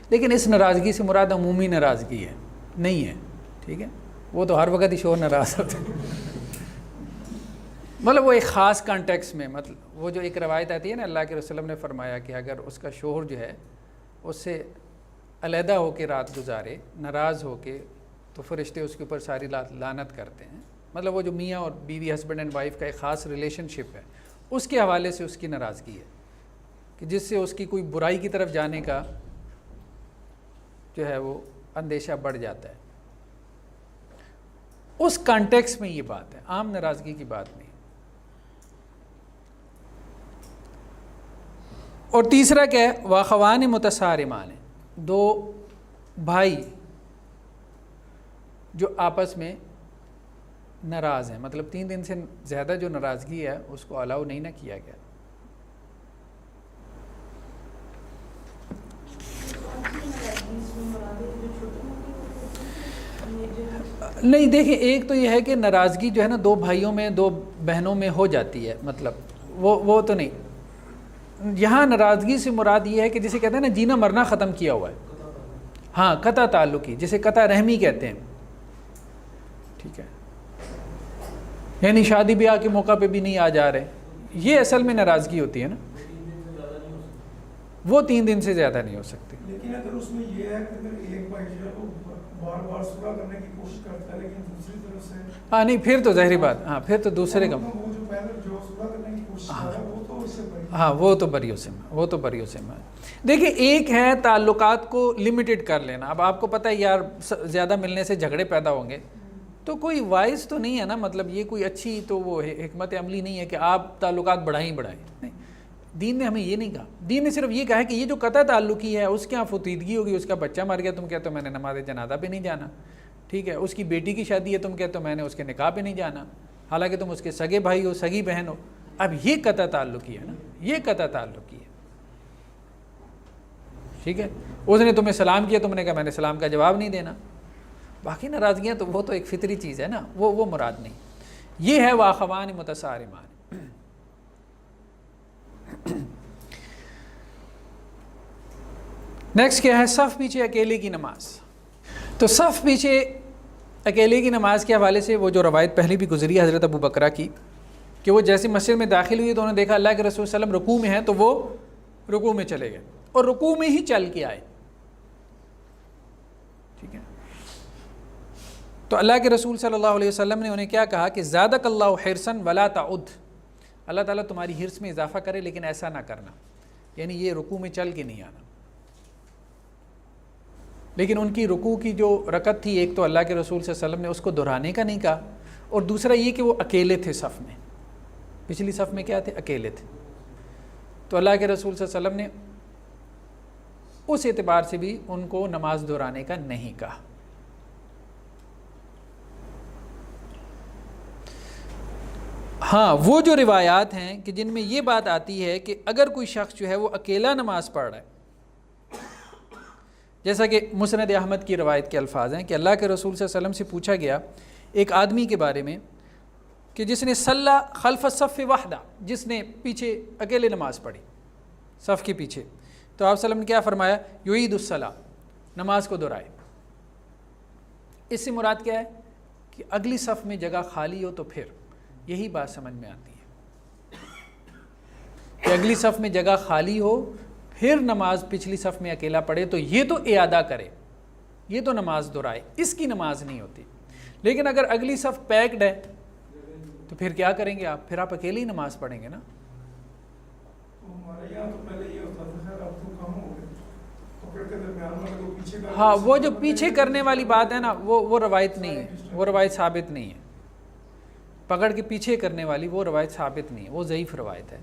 لیکن اس ناراضگی سے مراد عمومی ناراضگی ہے نہیں ہے، ٹھیک ہے، وہ تو ہر وقت ہی شوہر ناراض ہوتا ہے مطلب وہ ایک خاص کانٹیکس میں. مطلب وہ جو ایک روایت آتی ہے نا، اللہ کے رسول نے فرمایا کہ اگر اس کا شوہر جو ہے اس سے علیحدہ ہو کے رات گزارے ناراض ہو کے، تو فرشتے اس کے اوپر ساری لعنت کرتے ہیں. مطلب وہ جو میاں اور بیوی ہسبینڈ اینڈ وائف کا ایک خاص ریلیشن شپ ہے، اس کے حوالے سے اس کی ناراضگی ہے. کہ جس سے اس کی کوئی برائی کی طرف جانے کا جو ہے وہ اندیشہ بڑھ جاتا ہے. اس کانٹیکس میں یہ بات ہے، عام ناراضگی کی بات نہیں. اور تیسرا کیا ہے؟ واخوان متصارمان، دو بھائی جو آپس میں ناراض ہیں، مطلب 3 دن سے زیادہ جو ناراضگی ہے اس کو الاؤ نہیں نہ کیا گیا. نہیں دیکھیں، ایک تو یہ ہے کہ ناراضگی جو ہے نا 2 بھائیوں میں 2 بہنوں میں ہو جاتی ہے، مطلب وہ تو نہیں. یہاں ناراضگی سے مراد یہ ہے کہ جسے کہتے ہیں نا جینا مرنا ختم کیا ہوا ہے. ہاں، قطع تعلقی، جسے قطع رحمی کہتے ہیں. ٹھیک ہے، یعنی شادی بیاہ کے موقع پہ بھی نہیں آ جا رہے، یہ اصل میں ناراضگی ہوتی ہے نا. وہ 3 دن سے زیادہ نہیں ہو سکتی. لیکن اگر اس میں یہ ہے کہ اگر ایک بھائی جو ہے وہ بار بار صلح کرنے کی کوشش کرتا ہے لیکن دوسری طرف سے ہاں نہیں، پھر تو ظاہری بات، ہاں پھر تو دوسرے کا، وہ جو پہلے جو صلح کرنے کی کوشش کر رہا ہے وہ تو اس سے بڑی. ہاں وہ تو بریوں سے، وہ تو بریوں سے. دیکھیں، ایک ہے تعلقات کو لمیٹڈ کر لینا. اب آپ کو پتہ ہے یار زیادہ ملنے سے جھگڑے پیدا ہوں گے، تو کوئی وائز تو نہیں ہے نا، مطلب یہ کوئی اچھی تو وہ حکمت عملی نہیں ہے کہ آپ تعلقات بڑھائیں نہیں. دین نے ہمیں یہ نہیں کہا. دین نے صرف یہ کہا ہے کہ یہ جو قطع تعلقی ہے اس کے یہاں فتیدگی ہوگی، اس کا بچہ مر گیا، تم کہتے ہو میں نے نماز جنازہ پہ نہیں جانا. ٹھیک ہے، اس کی بیٹی کی شادی ہے، تم کہتے ہو میں نے اس کے نکاح پہ نہیں جانا، حالانکہ تم اس کے سگے بھائی ہو، سگی بہن ہو. اب یہ قطع تعلقی ہے نا، یہ قطع تعلقی ہے. ٹھیک ہے، اس نے تمہیں سلام کیا، تم نے کہا میں نے سلام کا جواب نہیں دینا. باقی ناراضگیاں تو وہ تو ایک فطری چیز ہے نا، وہ مراد نہیں. یہ ہے واخوان متصارمان. نیکسٹ کیا ہے؟ صف پیچھے اکیلے کی نماز. تو صف پیچھے اکیلے کی نماز کے حوالے سے وہ جو روایت پہلے بھی گزری حضرت ابو بکرہ کی کہ وہ جیسے مسجد میں داخل ہوئی تو انہوں نے دیکھا اللہ کے رسول صلی اللہ علیہ وسلم رکوع میں ہیں، تو وہ رکوع میں چلے گئے اور رکوع میں ہی چل کے آئے. ٹھیک ہے، تو اللہ کے رسول صلی اللہ علیہ وسلم نے انہیں کیا کہا کہ زادک اللہ حرصا ولا تعد، اللہ تعالیٰ تمہاری حرص میں اضافہ کرے لیکن ایسا نہ کرنا، یعنی یہ رکوع میں چل کے نہیں آنا. لیکن ان کی رکوع کی جو رکعت تھی، ایک تو اللہ کے رسول صلی اللہ علیہ وسلم نے اس کو دہرانے کا نہیں کہا، اور دوسرا یہ کہ وہ اکیلے تھے صف میں. پچھلی صف میں کیا تھے؟ اکیلے تھے. تو اللہ کے رسول صلی اللہ علیہ وسلم نے اس اعتبار سے بھی ان کو نماز دہرانے کا نہیں کہا. ہاں، وہ جو روایات ہیں کہ جن میں یہ بات آتی ہے کہ اگر کوئی شخص جو ہے وہ اکیلا نماز پڑھ رہا ہے، جیسا کہ مسند احمد کی روایت کے الفاظ ہیں کہ اللہ کے رسول صلی اللہ علیہ وسلم سے پوچھا گیا ایک آدمی کے بارے میں کہ جس نے صلی خلف الصف وحدہ، جس نے پیچھے اکیلے نماز پڑھی صف کے پیچھے. تو آپ صلی اللہ علیہ وسلم نے کیا فرمایا؟ یعید الصلاۃ، نماز کو دہرائے. اس سے مراد کیا ہے کہ اگلی صف میں جگہ خالی ہو تو پھر یہی بات سمجھ میں آتی ہے کہ اگلی صف میں جگہ خالی ہو پھر نماز پچھلی صف میں اکیلا پڑھے تو یہ تو اعادہ کرے، یہ تو نماز دہرائے، اس کی نماز نہیں ہوتی. لیکن اگر اگلی صف پیکڈ ہے تو پھر کیا کریں گے آپ؟ پھر آپ اکیلے ہی نماز پڑھیں گے نا. ہمارے یہاں تو پہلے یہ ہوتا تھا، خیر اب تو کم ہو گئے، پکڑ کے درمیان میں لوگ پیچھے کر. ہاں، وہ جو پیچھے کرنے والی بات ہے نا، وہ روایت نہیں ہے، وہ روایت ثابت نہیں ہے. پکڑ کے پیچھے کرنے والی وہ روایت ثابت نہیں ہے، وہ ضعیف روایت ہے.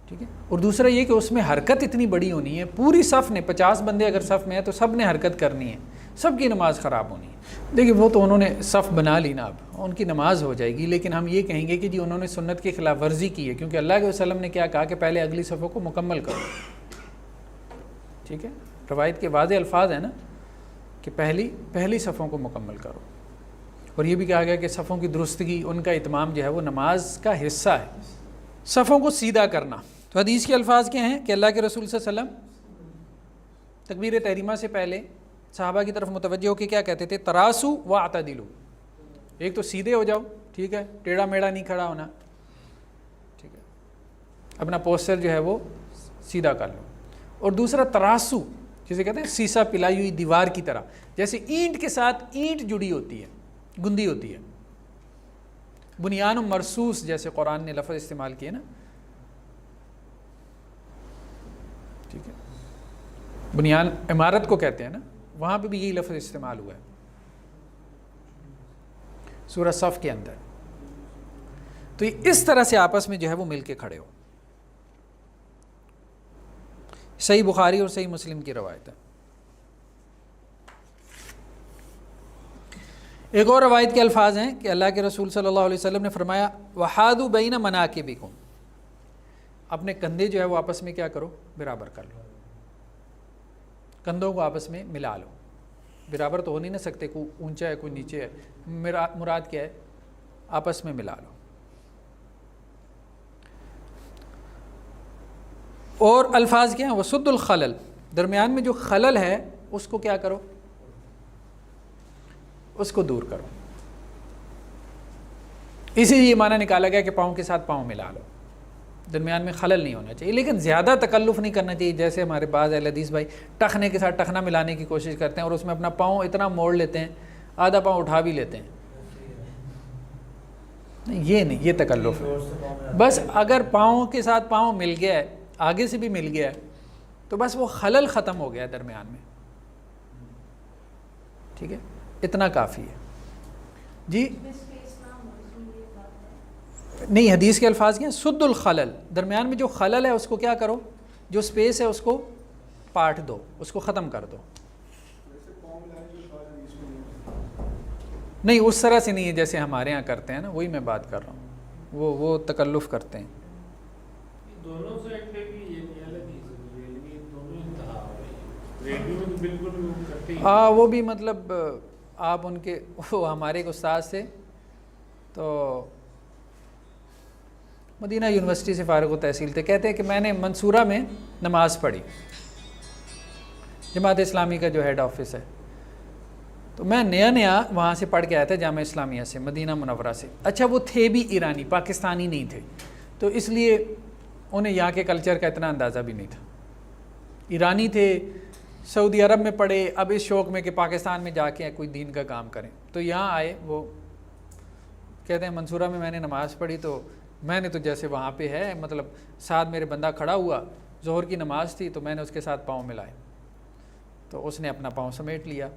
ٹھیک ہے، اور دوسرا یہ کہ اس میں حرکت اتنی بڑی ہونی ہے، پوری صف نے 50 بندے اگر صف میں ہیں تو سب نے حرکت کرنی ہے، سب کی نماز خراب ہونی ہے. دیکھیے وہ تو انہوں نے صف بنا لی نا، اب ان کی نماز ہو جائے گی، لیکن ہم یہ کہیں گے کہ جی انہوں نے سنت کی خلاف ورزی کی ہے، کیونکہ اللہ کے وسلم نے کیا کہا کہ پہلے اگلی صفوں کو مکمل کرو. ٹھیک ہے، روایت کے واضح الفاظ ہیں نا کہ پہلی صفوں کو مکمل کرو. اور یہ بھی کہا گیا کہ صفوں کی درستگی، ان کا اتمام جو ہے وہ نماز کا حصہ ہے. صفوں کو سیدھا کرنا، تو حدیث کے الفاظ کیا ہیں کہ اللہ کے رسول صلی اللہ علیہ وسلم تکبیر تحریمہ سے پہلے صحابہ کی طرف متوجہ ہو کے کیا کہتے تھے؟ تراسو واعتدلوا، ایک تو سیدھے ہو جاؤ، ٹھیک ہے، ٹیڑھا میڑھا نہیں کھڑا ہونا، ٹھیک ہے، اپنا پوسچر جو ہے وہ سیدھا کر لو. اور دوسرا تراسو، جسے کہتے ہیں سیسا پلائی ہوئی دیوار کی طرح، جیسے اینٹ کے ساتھ اینٹ جڑی ہوتی ہے، گندی ہوتی ہے، بنیان مرصوص جیسے قرآن نے لفظ استعمال کیے نا، بنیان عمارت کو کہتے ہیں نا، وہاں پہ بھی یہی لفظ استعمال ہوا ہے سورہ صف کے اندر. تو یہ اس طرح سے آپس میں جو ہے وہ مل کے کھڑے ہو. صحیح بخاری اور صحیح مسلم کی روایت ہے. ایک اور روایت کے الفاظ ہیں کہ اللہ کے رسول صلی اللہ علیہ وسلم نے فرمایا وحادوا بین مناکبکم، اپنے کندھے جو ہے وہ آپس میں کیا کرو، برابر کر لو. کندھوں کو آپس میں ملا لو. برابر تو ہو نہیں نہ سکتے، کوئی اونچا ہے کوئی نیچے ہے، مراد کیا ہے، آپس میں ملا لو. اور الفاظ کیا ہیں، وسد الخلل، درمیان میں جو خلل ہے اس کو کیا کرو، اس کو دور کرو. اسی لیے یہ معنی نکالا گیا کہ پاؤں کے ساتھ پاؤں ملا لو، درمیان میں خلل نہیں ہونا چاہیے. لیکن زیادہ تکلف نہیں کرنا چاہیے، جیسے ہمارے بعض اہل حدیث بھائی ٹخنے کے ساتھ ٹخنا ملانے کی کوشش کرتے ہیں اور اس میں اپنا پاؤں اتنا موڑ لیتے ہیں، آدھا پاؤں اٹھا بھی لیتے ہیں. یہ نہیں، یہ تکلف ہے. بس اگر پاؤں کے ساتھ پاؤں مل گیا ہے، آگے سے بھی مل گیا ہے، تو بس وہ خلل ختم ہو گیا ہے درمیان میں. ٹھیک ہے، اتنا کافی ہے. جی نہیں، حدیث کے الفاظ کیا ہیں، سد الخلل، درمیان میں جو خلل ہے اس کو کیا کرو، جو سپیس ہے اس کو پاٹ دو، اس کو ختم کر دو. نہیں اس طرح سے نہیں ہے جیسے ہمارے ہاں کرتے ہیں نا، وہی میں بات کر رہا ہوں، وہ تکلف کرتے ہیں. دونوں سائڈ پہ بھی یہ نہیں الگ ہی دونوں انتہا ریڈیو میں بالکل وہ کرتے ہیں. ہاں وہ بھی مطلب آپ ان کے وہ ہمارے ایک استاد سے تو مدینہ یونیورسٹی سے فارغ و تحصیل تھے، کہتے ہیں کہ میں نے منصورہ میں نماز پڑھی، جماعت اسلامی کا جو ہیڈ آفس ہے، تو میں نیا وہاں سے پڑھ کے آیا تھا جامعہ اسلامیہ سے، مدینہ منورہ سے. اچھا وہ تھے بھی ایرانی، پاکستانی نہیں تھے، تو اس لیے انہیں یہاں کے کلچر کا اتنا اندازہ بھی نہیں تھا. ایرانی تھے، سعودی عرب میں پڑھے، اب اس شوق میں کہ پاکستان میں جا کے کوئی دین کا کام کریں، تو یہاں آئے. وہ کہتے ہیں منصورہ میں میں نے نماز پڑھی، تو میں نے تو جیسے وہاں پہ ہے مطلب ساتھ میرے بندہ کھڑا ہوا، ظہر کی نماز تھی تو میں نے اس کے ساتھ پاؤں ملائے، تو اس نے اپنا پاؤں سمیٹ لیا.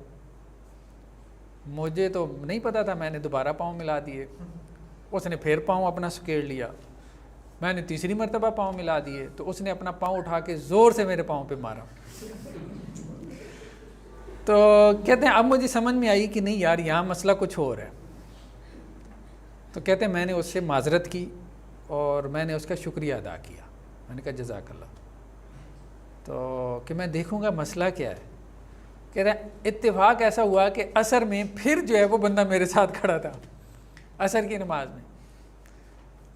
مجھے تو نہیں پتا تھا، میں نے دوبارہ پاؤں ملا دیے. اس نے پھر پاؤں اپنا سکیڑ لیا، میں نے تیسری مرتبہ پاؤں ملا دیے، تو اس نے اپنا پاؤں اٹھا کے زور سے میرے پاؤں پہ مارا. تو کہتے ہیں اب مجھے سمجھ میں آئی کہ نہیں یار یہاں مسئلہ کچھ اور ہے. تو کہتے ہیں میں نے اس سے معذرت کی اور میں نے اس کا شکریہ ادا کیا. میں نے کہا جزاک اللہ، تو کہ میں دیکھوں گا مسئلہ کیا ہے. کہتے ہیں اتفاق ایسا ہوا کہ عصر میں پھر جو ہے وہ بندہ میرے ساتھ کھڑا تھا، عصر کی نماز میں.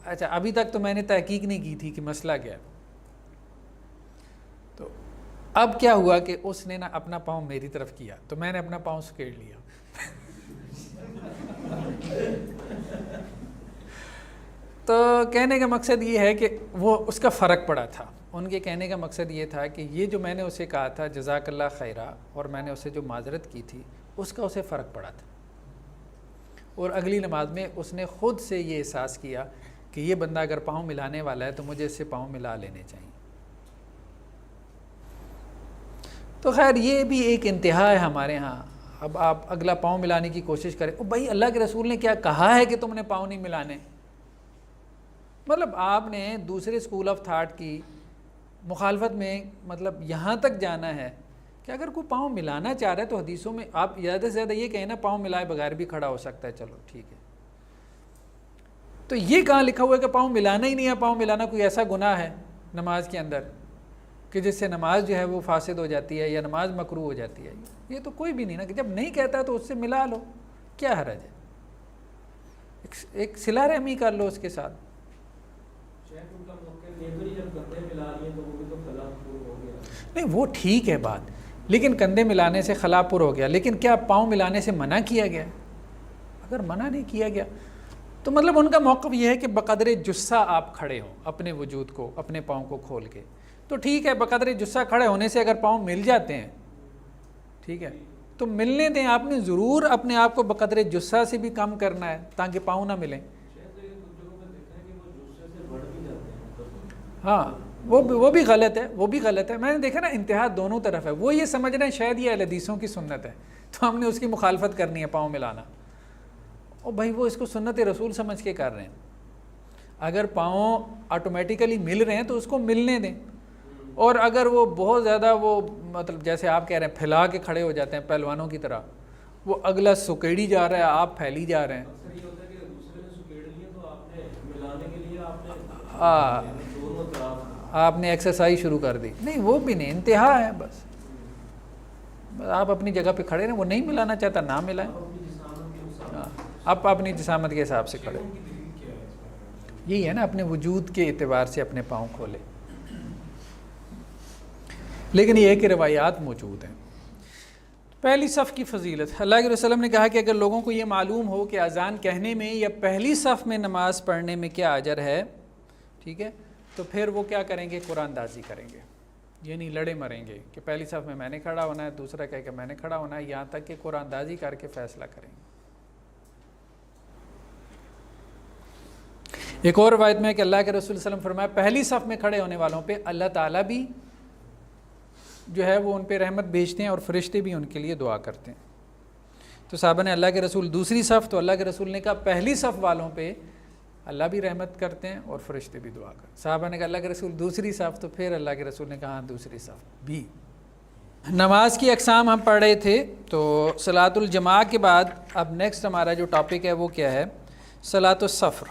اچھا ابھی تک تو میں نے تحقیق نہیں کی تھی کہ مسئلہ کیا ہے. تو اب کیا ہوا کہ اس نے نا اپنا پاؤں میری طرف کیا، تو میں نے اپنا پاؤں سکیڑ لیا. تو کہنے کا مقصد یہ ہے کہ وہ اس کا فرق پڑا تھا. ان کے کہنے کا مقصد یہ تھا کہ یہ جو میں نے اسے کہا تھا جزاک اللہ خیرہ، اور میں نے اسے جو معذرت کی تھی اس کا اسے فرق پڑا تھا. اور اگلی نماز میں اس نے خود سے یہ احساس کیا کہ یہ بندہ اگر پاؤں ملانے والا ہے تو مجھے اس سے پاؤں ملا لینے چاہیے. تو خیر یہ بھی ایک انتہا ہے ہمارے ہاں. اب آپ اگلا پاؤں ملانے کی کوشش کریں، بھائی اللہ کے رسول نے کیا کہا ہے کہ تم نے پاؤں نہیں ملانے. مطلب آپ نے دوسرے اسکول آف تھاٹ کی مخالفت میں مطلب یہاں تک جانا ہے کہ اگر کوئی پاؤں ملانا چاہ رہا ہے تو حدیثوں میں آپ زیادہ سے زیادہ یہ کہیں نا پاؤں ملائے بغیر بھی کھڑا ہو سکتا ہے، چلو ٹھیک ہے. تو یہ کہاں لکھا ہوا ہے کہ پاؤں ملانا ہی نہیں ہے؟ پاؤں ملانا کوئی ایسا گناہ ہے نماز کے اندر کہ جس سے نماز جو ہے وہ فاسد ہو جاتی ہے یا نماز مکروہ ہو جاتی ہے؟ یہ تو کوئی بھی نہیں نا، کہ جب نہیں کہتا تو اس سے ملا لو، کیا حرج ہے؟ ایک صلہ رحمی کر لو اس کے ساتھ. نہیں وہ ٹھیک ہے بات، لیکن کندھے ملانے سے خلا پر ہو گیا، لیکن کیا پاؤں ملانے سے منع کیا گیا؟ اگر منع نہیں کیا گیا تو مطلب ان کا موقف یہ ہے کہ بقدر جثہ آپ کھڑے ہوں اپنے وجود کو، اپنے پاؤں کو کھول کے، تو ٹھیک ہے بقدر جثہ کھڑے ہونے سے اگر پاؤں مل جاتے ہیں ٹھیک ہے تو ملنے دیں. آپ نے ضرور اپنے آپ کو بقدر جثہ سے بھی کم کرنا ہے تاکہ پاؤں نہ ملیں. ہاں وہ بھی غلط ہے، وہ بھی غلط ہے. میں نے دیکھا نا انتہا دونوں طرف ہے. وہ یہ سمجھ رہے ہیں شاید یہ اہل حدیثوں کی سنت ہے تو ہم نے اس کی مخالفت کرنی ہے، پاؤں ملانا. اور بھائی وہ اس کو سنت رسول سمجھ کے کر رہے ہیں. اگر پاؤں آٹومیٹیکلی مل رہے ہیں تو اس کو ملنے دیں. اور اگر وہ بہت زیادہ وہ مطلب جیسے آپ کہہ رہے ہیں پھیلا کے کھڑے ہو جاتے ہیں پہلوانوں کی طرح، وہ اگلا سکیڑی جا رہا ہے، آپ پھیلی جا رہے ہیں. اکثر یہ ہوتا ہے کہ دوسرے نے سکیڑ لیا تو آپ نے ملانے کے لیے آپ نے ہاں دونوں طرف آپ نے ایکسرسائز شروع کر دی. نہیں وہ بھی نہیں، انتہا ہے. بس آپ اپنی جگہ پہ کھڑے رہیں، وہ نہیں ملانا چاہتا نہ ملائیں. ہاں آپ اپنی جسامت کے حساب سے کھڑے. یہی ہے نا، اپنے وجود کے اعتبار سے اپنے پاؤں کھولے. لیکن یہ ہے کہ روایات موجود ہیں. پہلی صف کی فضیلت، اللہ کے رسول نے کہا کہ اگر لوگوں کو یہ معلوم ہو کہ اذان کہنے میں یا پہلی صف میں نماز پڑھنے میں کیا اجر ہے، ٹھیک ہے، تو پھر وہ کیا کریں گے؟ قرآن دازی کریں گے. یعنی لڑے مریں گے کہ پہلی صف میں نے کھڑا ہونا ہے، دوسرا کہے کہ میں نے کھڑا ہونا ہے، یہاں تک کہ قرآن دازی کر کے فیصلہ کریں گے. ایک اور روایت میں کہ اللہ کے رسول صلی اللہ علیہ وسلم فرمایا پہلی صف میں کھڑے ہونے والوں پہ اللہ تعالیٰ بھی جو ہے وہ ان پہ رحمت بھیجتے ہیں اور فرشتے بھی ان کے لیے دعا کرتے ہیں. تو صحابہ نے اللہ کے رسول دوسری صف، تو اللہ کے رسول نے کہا پہلی صف والوں پہ اللہ بھی رحمت کرتے ہیں اور فرشتے بھی دعا کرتے ہیں. صحابہ نے کہا اللہ کے رسول دوسری صف، تو پھر اللہ کے رسول نے کہا ہاں دوسری صف بھی. نماز کی اقسام ہم پڑھ رہے تھے. تو صلاۃ الجماع کے بعد اب نیکسٹ ہمارا جو ٹاپک ہے وہ کیا ہے؟ صلاۃ السفر،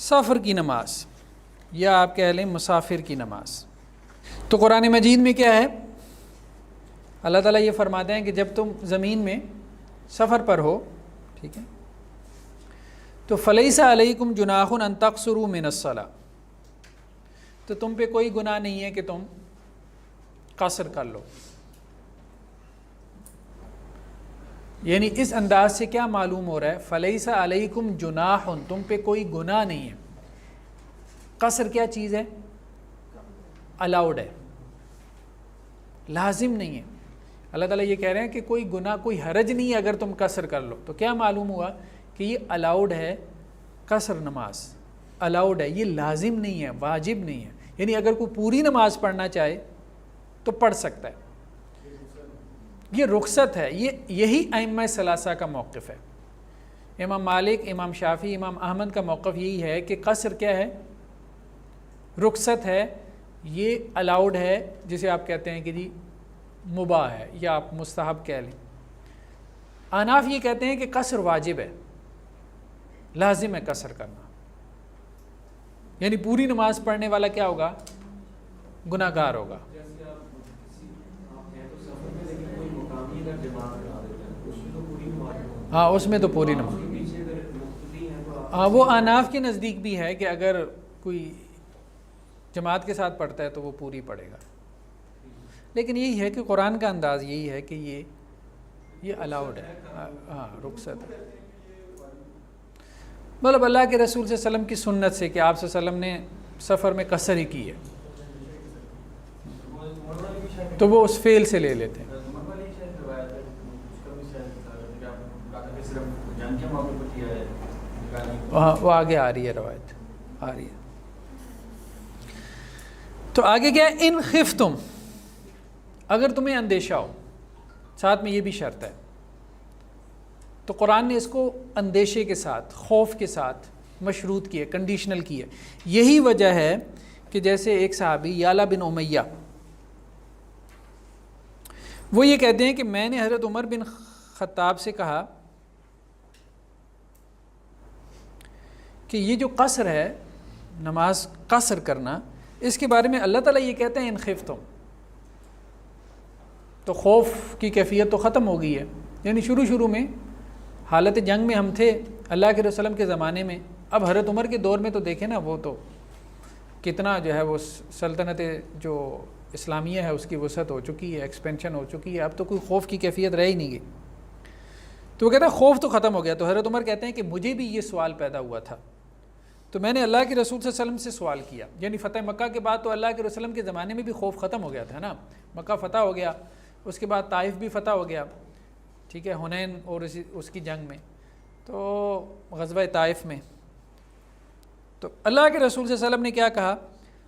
سفر کی نماز، یا آپ کہہ لیں مسافر کی نماز. تو قرآن مجید میں کیا ہے؟ اللہ تعالیٰ یہ فرماتے ہیں کہ جب تم زمین میں سفر پر ہو، ٹھیک ہے، تو فلیس علیکم جناح ان تقصروا من الصلاۃ، تو تم پہ کوئی گناہ نہیں ہے کہ تم قصر کر لو. یعنی اس انداز سے کیا معلوم ہو رہا ہے؟ فلیس علیکم جناح، تم پہ کوئی گناہ نہیں ہے. قصر کیا چیز ہے؟ الاؤڈ ہے، لازم نہیں ہے. اللہ تعالیٰ یہ کہہ رہے ہیں کہ کوئی گناہ، کوئی حرج نہیں ہے اگر تم قصر کر لو. تو کیا معلوم ہوا کہ یہ الاؤڈ ہے، قصر نماز الاؤڈ ہے، یہ لازم نہیں ہے، واجب نہیں ہے. یعنی اگر کوئی پوری نماز پڑھنا چاہے تو پڑھ سکتا ہے، یہ رخصت ہے. یہی ائمہ ثلاثہ کا موقف ہے. امام مالک، امام شافعی، امام احمد کا موقف یہی ہے کہ قصر کیا ہے؟ رخصت ہے، یہ الاؤڈ ہے، جسے آپ کہتے ہیں کہ جی مباح ہے یا آپ مستحب کہہ لیں. احناف یہ کہتے ہیں کہ قصر واجب ہے، لازم ہے قصر کرنا. یعنی پوری نماز پڑھنے والا کیا ہوگا؟ گناہ گار ہوگا. جیسے آپ ہیں تو سفر میں لیکن کوئی مقامی اگر جماعت کرا دیتا ہے اس میں تو پوری نماز، ہاں اس میں تو پوری نماز. پیچھے اگر مقتدی ہیں تو آپ ہاں وہ احناف کے نزدیک بھی ہے کہ اگر کوئی جماعت کے ساتھ پڑھتا ہے تو وہ پوری پڑھے گا. لیکن یہی ہے کہ قرآن کا انداز یہی ہے کہ یہ الاؤڈ ہے، ہاں رخصت ہے. مطلب اللہ کے رسول صلی اللہ علیہ وسلم کی سنت سے کہ آپ صلی اللہ علیہ وسلم نے سفر میں قصر ہی کی ہے تو وہ اس فعل سے لے لیتے ہیں. وہاں وہ آگے آ رہی ہے، روایت آ رہی ہے. تو آگے کیا ہے؟ ان خفتم، اگر تمہیں اندیشہ ہو، ساتھ میں یہ بھی شرط ہے. تو قرآن نے اس کو اندیشے کے ساتھ، خوف کے ساتھ مشروط کیا، کنڈیشنل کیا. یہی وجہ ہے کہ جیسے ایک صحابی یالا بن امیہ، وہ یہ کہتے ہیں کہ میں نے حضرت عمر بن خطاب سے کہا کہ یہ جو قصر ہے، نماز قصر کرنا، اس کے بارے میں اللہ تعالیٰ یہ کہتے ہیں ان خفتم، تو خوف کی کیفیت تو ختم ہو گئی ہے. یعنی شروع میں حالت جنگ میں ہم تھے اللہ کے رسول کے زمانے میں. اب حضرت عمر کے دور میں تو دیکھیں نا، وہ تو کتنا جو ہے وہ سلطنت جو اسلامیہ ہے اس کی وسعت ہو چکی ہے، ایکسپینشن ہو چکی ہے، اب تو کوئی خوف کی کیفیت رہ ہی نہیں گئی. تو وہ کہتا ہے خوف تو ختم ہو گیا. تو حضرت عمر کہتے ہیں کہ مجھے بھی یہ سوال پیدا ہوا تھا، تو میں نے اللہ کے رسول صلی اللہ علیہ وسلم سے سوال کیا. یعنی فتح مکہ کے بعد تو اللہ کے رسول کے زمانے میں بھی خوف ختم ہو گیا تھا نا، مکہ فتح ہو گیا، اس کے بعد طائف بھی فتح ہو گیا، ٹھیک ہے، حنین اور اس کی جنگ میں، تو غزوہ طائف میں. تو اللہ کے رسول صلی اللہ علیہ وسلم نے کیا کہا؟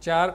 4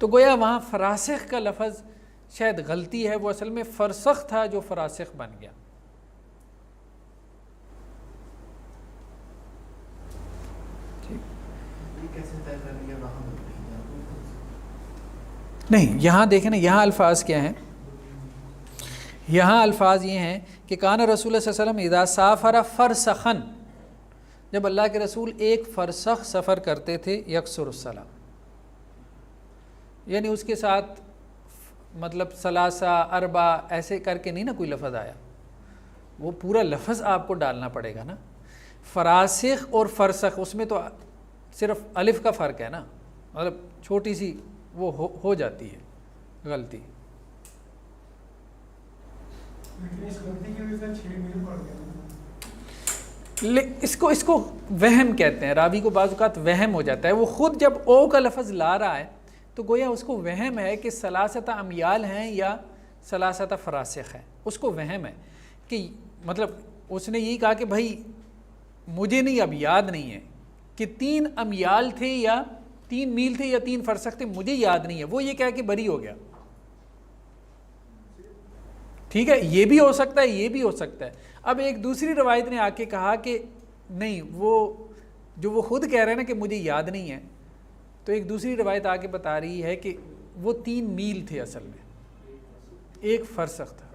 تو گویا وہاں فراسخ کا لفظ شاید غلطی ہے، وہ اصل میں فرسخ تھا جو فراسخ بن گیا. نہیں، یہاں دیکھیں نا، یہاں الفاظ کیا ہیں؟ یہاں الفاظ یہ ہیں کہ کان رسول اللہ صلی اللہ علیہ وسلم اذا سافر فرسخن، جب اللہ کے رسول ایک فرسخ سفر کرتے تھے، یکسر السلام، یعنی اس کے ساتھ مطلب ثلاثہ اربع ایسے کر کے نہیں نا کوئی لفظ آیا، وہ پورا لفظ آپ کو ڈالنا پڑے گا نا. فراسخ اور فرسخ اس میں تو صرف الف کا فرق ہے نا، مطلب چھوٹی سی وہ ہو جاتی ہے غلطی. لیکن اس غلطی کی وجہ سے 6 میل پڑ گیا. اس کو وہم کہتے ہیں. راوی کو بعض اوقات وہم ہو جاتا ہے، وہ خود جب او کا لفظ لا رہا ہے تو گویا اس کو وہم ہے کہ ثلاثۃ امیال ہیں یا ثلاثۃ فراسخ ہیں. اس کو وہم ہے کہ مطلب اس نے یہی کہا کہ بھائی مجھے نہیں اب یاد نہیں ہے کہ 3 امیال تھے یا 3 میل تھے یا 3 فرسخ تھے، مجھے یاد نہیں ہے. وہ یہ کہہ کے بری ہو گیا. ٹھیک ہے، یہ بھی ہو سکتا ہے، یہ بھی ہو سکتا ہے. اب ایک دوسری روایت نے آ کے کہا کہ نہیں، وہ جو وہ خود کہہ رہے ہیں نا کہ مجھے یاد نہیں ہے، تو ایک دوسری روایت آ کے بتا رہی ہے کہ وہ 3 میل تھے اصل میں، 1 فرسخ تھا.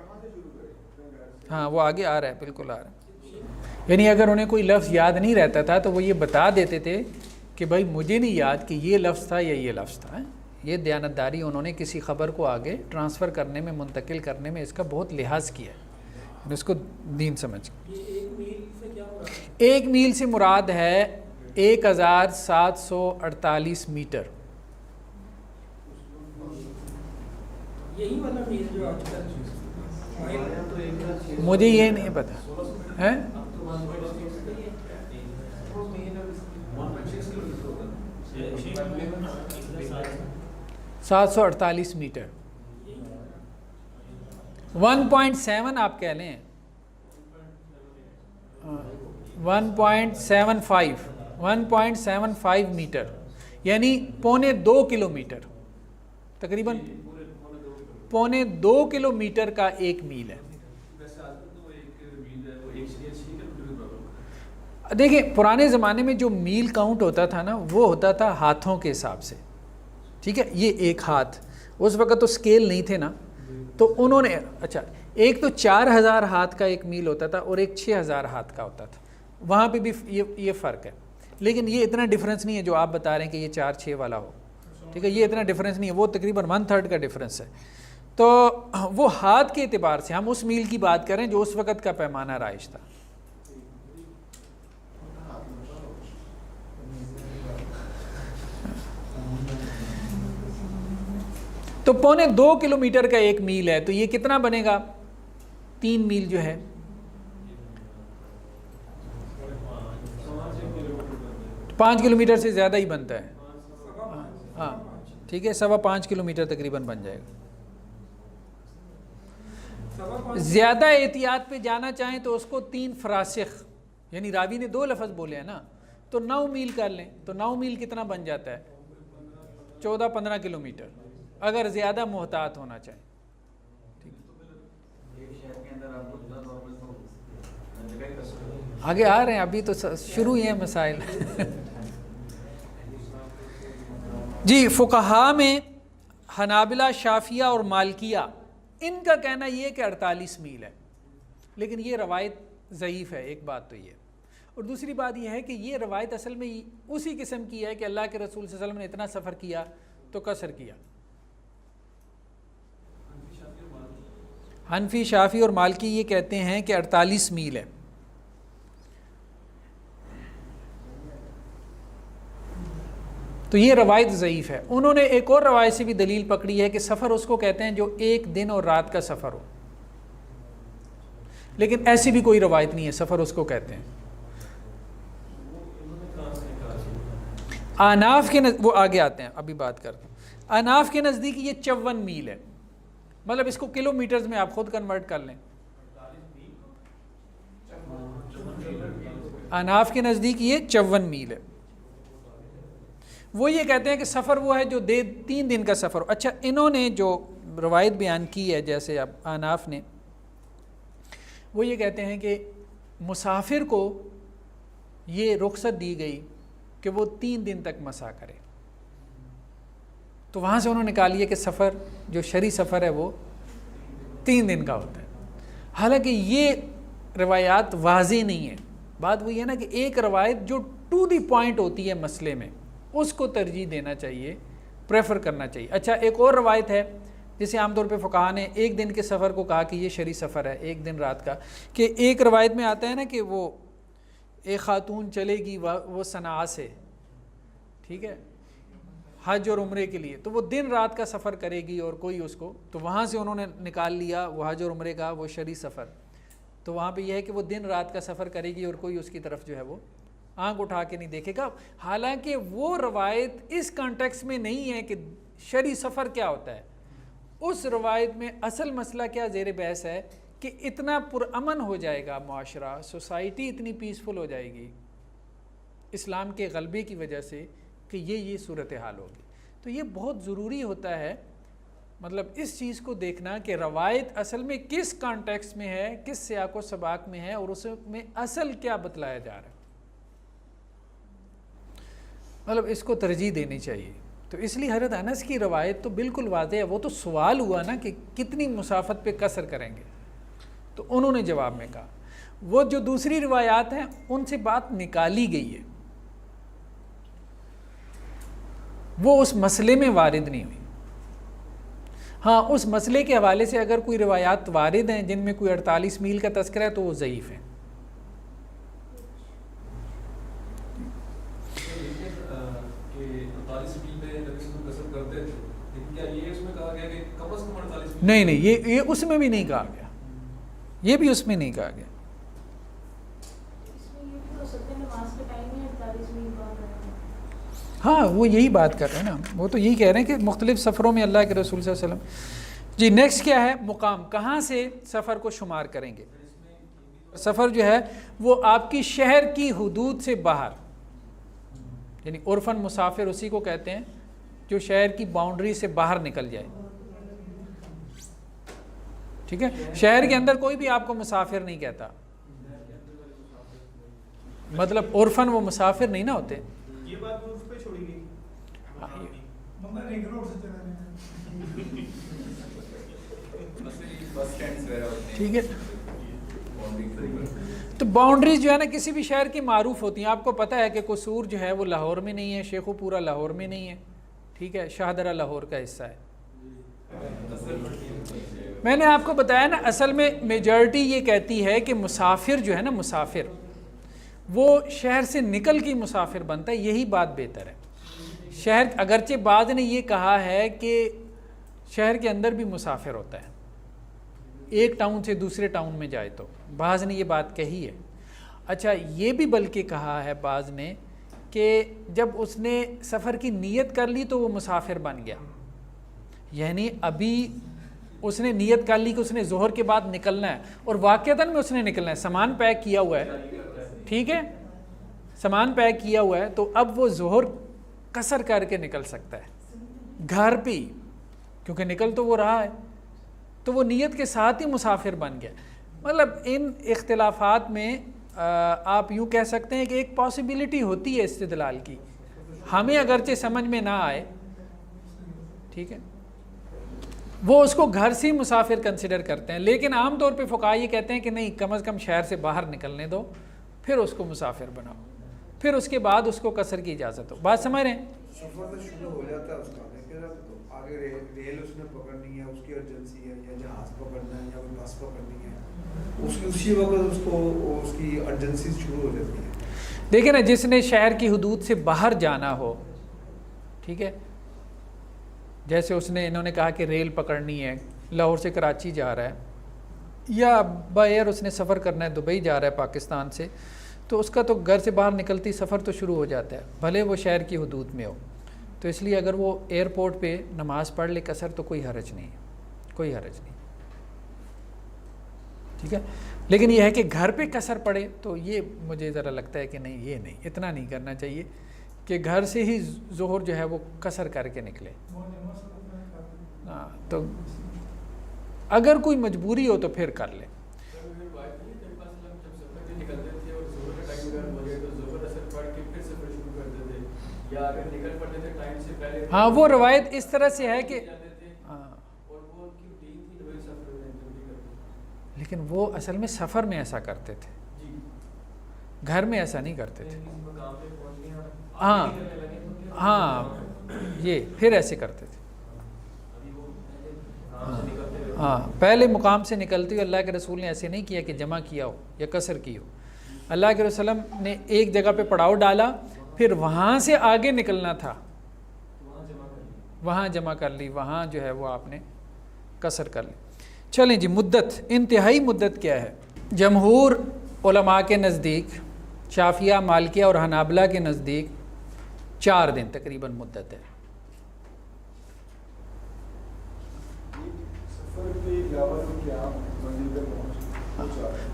ہاں وہ آگے آ رہا ہے، بالکل آ رہا ہے. یعنی اگر انہیں کوئی لفظ یاد نہیں رہتا تھا تو وہ یہ بتا دیتے تھے کہ بھائی مجھے نہیں یاد کہ یہ لفظ تھا یا یہ لفظ تھا. یہ دیانتداری انہوں نے کسی خبر کو آگے ٹرانسفر کرنے میں، منتقل کرنے میں اس کا بہت لحاظ کیا ہے، اس کو دین سمجھ. 1 میل سے مراد ہے 1748 میٹر. یہی والا میل جو آج کل مجھے یہ نہیں پتا ہے. 748 میٹر، 1.7 آپ کہہ لیں، 1.75 میٹر، یعنی 1.25 کلومیٹر، تقریباً 1.25 کلومیٹر کا 1 میل ہے. دیکھیں پرانے زمانے میں جو میل کاؤنٹ ہوتا تھا نا، وہ ہوتا تھا ہاتھوں کے حساب سے. ٹھیک ہے، یہ 1 ہاتھ، اس وقت تو اسکیل نہیں تھے نا، تو انہوں نے اچھا ایک تو 4000 ہاتھ کا 1 میل ہوتا تھا اور ایک 6000 ہاتھ کا ہوتا تھا. وہاں پہ بھی یہ فرق ہے، لیکن یہ اتنا ڈفرینس نہیں ہے جو آپ بتا رہے ہیں کہ یہ 4-6 والا ہو. ٹھیک ہے، یہ اتنا ڈفرینس نہیں ہے، وہ تقریباً 1/3 کا ڈفرینس ہے. تو وہ ہاتھ کے اعتبار سے ہم اس میل کی بات کریں جو اس وقت کا پیمانہ رائج تھا. تو 1.25 کلومیٹر کا 1 میل ہے، تو یہ کتنا بنے گا؟ 3 میل جو ہے 5 کلومیٹر سے زیادہ ہی بنتا ہے. ہاں ٹھیک ہے، 5.25 کلومیٹر تقریباً بن جائے گا. زیادہ احتیاط پہ جانا چاہیں تو اس کو 3 فراسخ، یعنی راوی نے 2 لفظ بولے ہیں نا، تو 9 میل کر لیں. تو 9 میل کتنا بن جاتا ہے؟ 14-15 کلومیٹر، اگر زیادہ محتاط ہونا چاہیں. آگے آ رہے ہیں، ابھی تو شروع ہی ہیں مسائل. جی فقہا میں حنابلہ، شافعیہ اور مالکیہ، ان کا کہنا یہ ہے کہ 48 میل ہے، لیکن یہ روایت ضعیف ہے. ایک بات تو یہ ہے، اور دوسری بات یہ ہے کہ یہ روایت اصل میں اسی قسم کی ہے کہ اللہ کے رسول صلی اللہ علیہ وسلم نے اتنا سفر کیا تو قصر کیا. حنفی، شافعی اور مالکی یہ کہتے ہیں کہ 48 میل ہے. تو یہ روایت ضعیف ہے. انہوں نے ایک اور روایت سے بھی دلیل پکڑی ہے کہ سفر اس کو کہتے ہیں جو 1 دن اور رات کا سفر ہو، لیکن ایسی بھی کوئی روایت نہیں ہے. سفر اس کو کہتے ہیں. احناف کے وہ آگے آتے ہیں، ابھی بات کرتے ہیں. احناف کے نزدیک یہ 54 میل ہے، مطلب اس کو کلو میٹرز میں آپ خود کنورٹ کر لیں. احناف کے نزدیک یہ 54 میل ہے. وہ یہ کہتے ہیں کہ سفر وہ ہے جو 3 دن کا سفر ہو. اچھا انہوں نے جو روایت بیان کی ہے جیسے اب احناف نے، وہ یہ کہتے ہیں کہ مسافر کو یہ رخصت دی گئی کہ وہ 3 دن تک مسا کرے. تو وہاں سے انہوں نے نکال لیا کہ سفر جو شرعی سفر ہے وہ 3 دن کا ہوتا ہے. حالانکہ یہ روایات واضح نہیں ہیں. بات وہی ہے نا کہ ایک روایت جو ٹو دی پوائنٹ ہوتی ہے مسئلے میں اس کو ترجیح دینا چاہیے، پریفر کرنا چاہیے. اچھا ایک اور روایت ہے جسے عام طور پہ فقہا نے 1 دن کے سفر کو کہا کہ یہ شرعی سفر ہے 1 دن رات کا، کہ ایک روایت میں آتا ہے نا کہ وہ ایک خاتون چلے گی وہ صنعاء سے، ٹھیک ہے، حج اور عمرے کے لیے، تو وہ دن رات کا سفر کرے گی اور کوئی اس کو، تو وہاں سے انہوں نے نکال لیا وہ حج اور عمرے کا وہ شرعی سفر. تو وہاں پہ یہ ہے کہ وہ دن رات کا سفر کرے گی اور کوئی اس کی طرف جو ہے وہ آنکھ اٹھا کے نہیں دیکھے گا. حالانکہ وہ روایت اس کانٹیکس میں نہیں ہے کہ شرعی سفر کیا ہوتا ہے. اس روایت میں اصل مسئلہ کیا زیر بحث ہے کہ اتنا پرامن ہو جائے گا معاشرہ، سوسائٹی اتنی پیسفل ہو جائے گی اسلام کے غلبے کی وجہ سے کہ یہ صورتحال ہوگی. تو یہ بہت ضروری ہوتا ہے مطلب اس چیز کو دیکھنا کہ روایت اصل میں کس کانٹیکس میں ہے، کس سیاق و سباق میں ہے اور اس میں اصل کیا بتلایا جا رہا ہے. مطلب اس کو ترجیح دینی چاہیے. تو اس لیے حضرت انس کی روایت تو بالکل واضح ہے. وہ تو سوال ہوا نا کہ کتنی مسافت پہ قصر کریں گے، تو انہوں نے جواب میں کہا. وہ جو دوسری روایات ہیں ان سے بات نکالی گئی ہے، وہ اس مسئلے میں وارد نہیں ہوئی. ہاں اس مسئلے کے حوالے سے اگر کوئی روایات وارد ہیں جن میں کوئی 48 میل کا تذکرہ ہے تو وہ ضعیف ہیں. نہیں یہ اس میں بھی نہیں کہا گیا، یہ بھی اس میں نہیں کہا گیا. ہاں وہ یہی بات کر رہے ہیں نا، وہ تو یہی کہہ رہے ہیں کہ مختلف سفروں میں اللہ کے رسول صلی اللہ علیہ وسلم. جی نیکسٹ کیا ہے؟ مقام. کہاں سے سفر کو شمار کریں گے؟ سفر جو ہے وہ آپ کی شہر کی حدود سے باہر، یعنی عرفاً مسافر اسی کو کہتے ہیں جو شہر کی باؤنڈری سے باہر نکل جائے. ٹھیک ہے، شہر کے اندر کوئی بھی آپ کو مسافر نہیں کہتا، مطلب عرفاً وہ مسافر نہیں نا ہوتے. یہ بات اس پہ چھوڑی گئی، بندہ رنگ روڈ سے چلا ٹھیک ہے. تو باؤنڈریز جو ہے نا کسی بھی شہر کی معروف ہوتی ہیں. آپ کو پتہ ہے کہ قصور جو ہے وہ لاہور میں نہیں ہے، شیخو پورہ لاہور میں نہیں ہے، ٹھیک ہے، شاہدرہ لاہور کا حصہ ہے. میں نے آپ کو بتایا نا اصل میں میجارٹی یہ کہتی ہے کہ مسافر جو ہے نا، مسافر وہ شہر سے نکل کے مسافر بنتا ہے. یہی بات بہتر ہے. شہر اگرچہ بعض نے یہ کہا ہے کہ شہر کے اندر بھی مسافر ہوتا ہے، ایک ٹاؤن سے دوسرے ٹاؤن میں جائے تو بعض نے یہ بات کہی ہے. اچھا یہ بھی بلکہ کہا ہے بعض نے کہ جب اس نے سفر کی نیت کر لی تو وہ مسافر بن گیا. یعنی ابھی اس نے نیت کر لی کہ اس نے ظہر کے بعد نکلنا ہے اور واقعتاً میں اس نے نکلنا ہے، سامان پیک کیا ہوا ہے، ٹھیک ہے، سامان پیک کیا ہوا ہے، تو اب وہ ظہر قصر کر کے نکل سکتا ہے گھر پہ، کیونکہ نکل تو وہ رہا ہے، تو وہ نیت کے ساتھ ہی مسافر بن گیا. مطلب ان اختلافات میں آپ یوں کہہ سکتے ہیں کہ ایک پاسبلٹی ہوتی ہے استدلال کی، ہمیں اگرچہ سمجھ میں نہ آئے، ٹھیک ہے، وہ اس کو گھر سے ہی مسافر کنسیڈر کرتے ہیں. لیکن عام طور پہ فقہا یہ کہتے ہیں کہ نہیں، کم از کم شہر سے باہر نکلنے دو، پھر اس کو مسافر بناؤ، پھر اس کے بعد اس کو قصر کی اجازت ہو. بات سمجھ رہے ہیں؟ سفر تو شروع ہو جاتا ہے اس کا، لیکن آگے ریل اس نے پکڑنی ہے، اس کی ارجنسی ہے، یا جہاز پکڑنا ہے یا کوئی بس پکڑنی ہے، اسی وقت اس کو اس کی ارجنسی شروع ہو جاتی ہے. دیکھیں نا، جس نے شہر کی حدود سے باہر جانا ہو، ٹھیک ہے، جیسے اس نے انہوں نے کہا کہ ریل پکڑنی ہے، لاہور سے کراچی جا رہا ہے، یا بائی ایئر اس نے سفر کرنا ہے، دبئی جا رہا ہے پاکستان سے، تو اس کا تو گھر سے باہر نکلتی سفر تو شروع ہو جاتا ہے، بھلے وہ شہر کی حدود میں ہو. تو اس لیے اگر وہ ایئرپورٹ پہ نماز پڑھ لے قصر تو کوئی حرج نہیں، کوئی حرج نہیں، ٹھیک ہے. لیکن یہ ہے کہ گھر پہ قصر پڑے تو یہ مجھے ذرا لگتا ہے کہ نہیں، یہ نہیں، اتنا نہیں کرنا چاہیے، کہ گھر سے ہی ظہر جو ہے وہ قصر کر کے نکلے. ہاں تو اگر کوئی مجبوری ہو تو پھر کر لے. ہاں وہ روایت اس طرح سے ہے کہ لیکن وہ اصل میں سفر میں ایسا کرتے تھے, گھر میں ایسا نہیں کرتے تھے. ہاں ہاں یہ پھر ایسے کرتے تھے. ہاں پہلے مقام سے نکلتے ہوئے اللہ کے رسول نے ایسے نہیں کیا کہ جمع کیا ہو یا قصر کی ہو. اللہ کے رسول نے ایک جگہ پہ پڑاؤ ڈالا, پھر وہاں سے آگے نکلنا تھا, وہاں جمع کر لی, وہاں جو ہے وہ آپ نے قصر کر لی. چلیں جی, مدت, انتہائی مدت کیا ہے؟ جمہور علماء کے نزدیک, شافعیہ, مالکیہ اور حنابلہ کے نزدیک 4 دن تقریباً مدت ہے.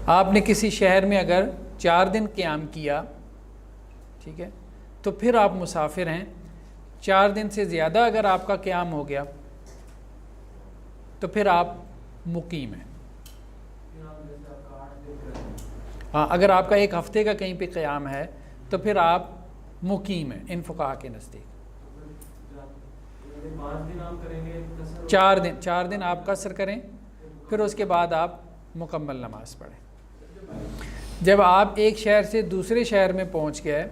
آپ نے کسی شہر میں اگر 4 دن قیام کیا, ٹھیک ہے, تو پھر آپ مسافر ہیں. 4 دن سے زیادہ اگر آپ کا قیام ہو گیا تو پھر آپ مقیم ہیں. ہاں اگر آپ کا 1 ہفتے کا کہیں پہ قیام ہے تو پھر آپ مقیم ہیں ان فقہا کے نزدیک. 4 دن آپ قصر کریں, پھر اس کے بعد آپ مکمل نماز پڑھیں. جب آپ ایک شہر سے دوسرے شہر میں پہنچ گئے,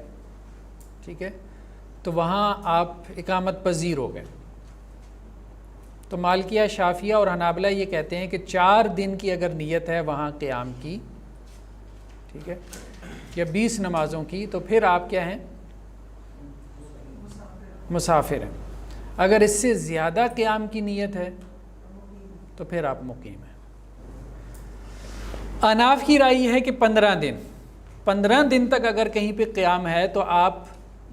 ٹھیک ہے, تو وہاں آپ اقامت پذیر ہو گئے. تو مالکیہ, شافعیہ اور حنابلہ یہ کہتے ہیں کہ 4 دن کی اگر نیت ہے وہاں قیام کی, ٹھیک ہے, یا 20 نمازوں کی, تو پھر آپ کیا ہیں؟ مسافر ہیں. اگر اس سے زیادہ قیام کی نیت ہے تو پھر آپ مقیم ہیں. اناف کی رائے یہ ہے کہ 15 دن تک اگر کہیں پہ قیام ہے تو آپ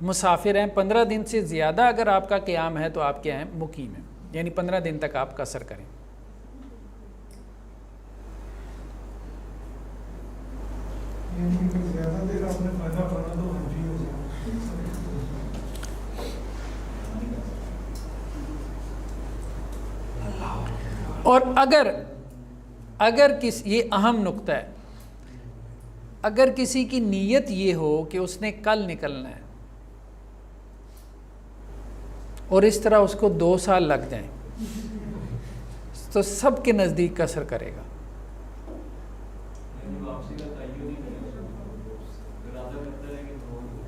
مسافر ہیں. 15 دن سے زیادہ اگر آپ کا قیام ہے تو آپ کیا ہیں؟ مقیم ہیں. یعنی 15 دن تک آپ قصر کریں. زیادہ دیر آپ نے فائدہ پڑھنا تو ہنجی ہو جائے. اور اگر یہ اہم نقطہ ہے, اگر کسی کی نیت یہ ہو کہ اس نے کل نکلنا ہے اور اس طرح اس کو 2 سال لگ جائیں تو سب کے نزدیک قصر کرے گا.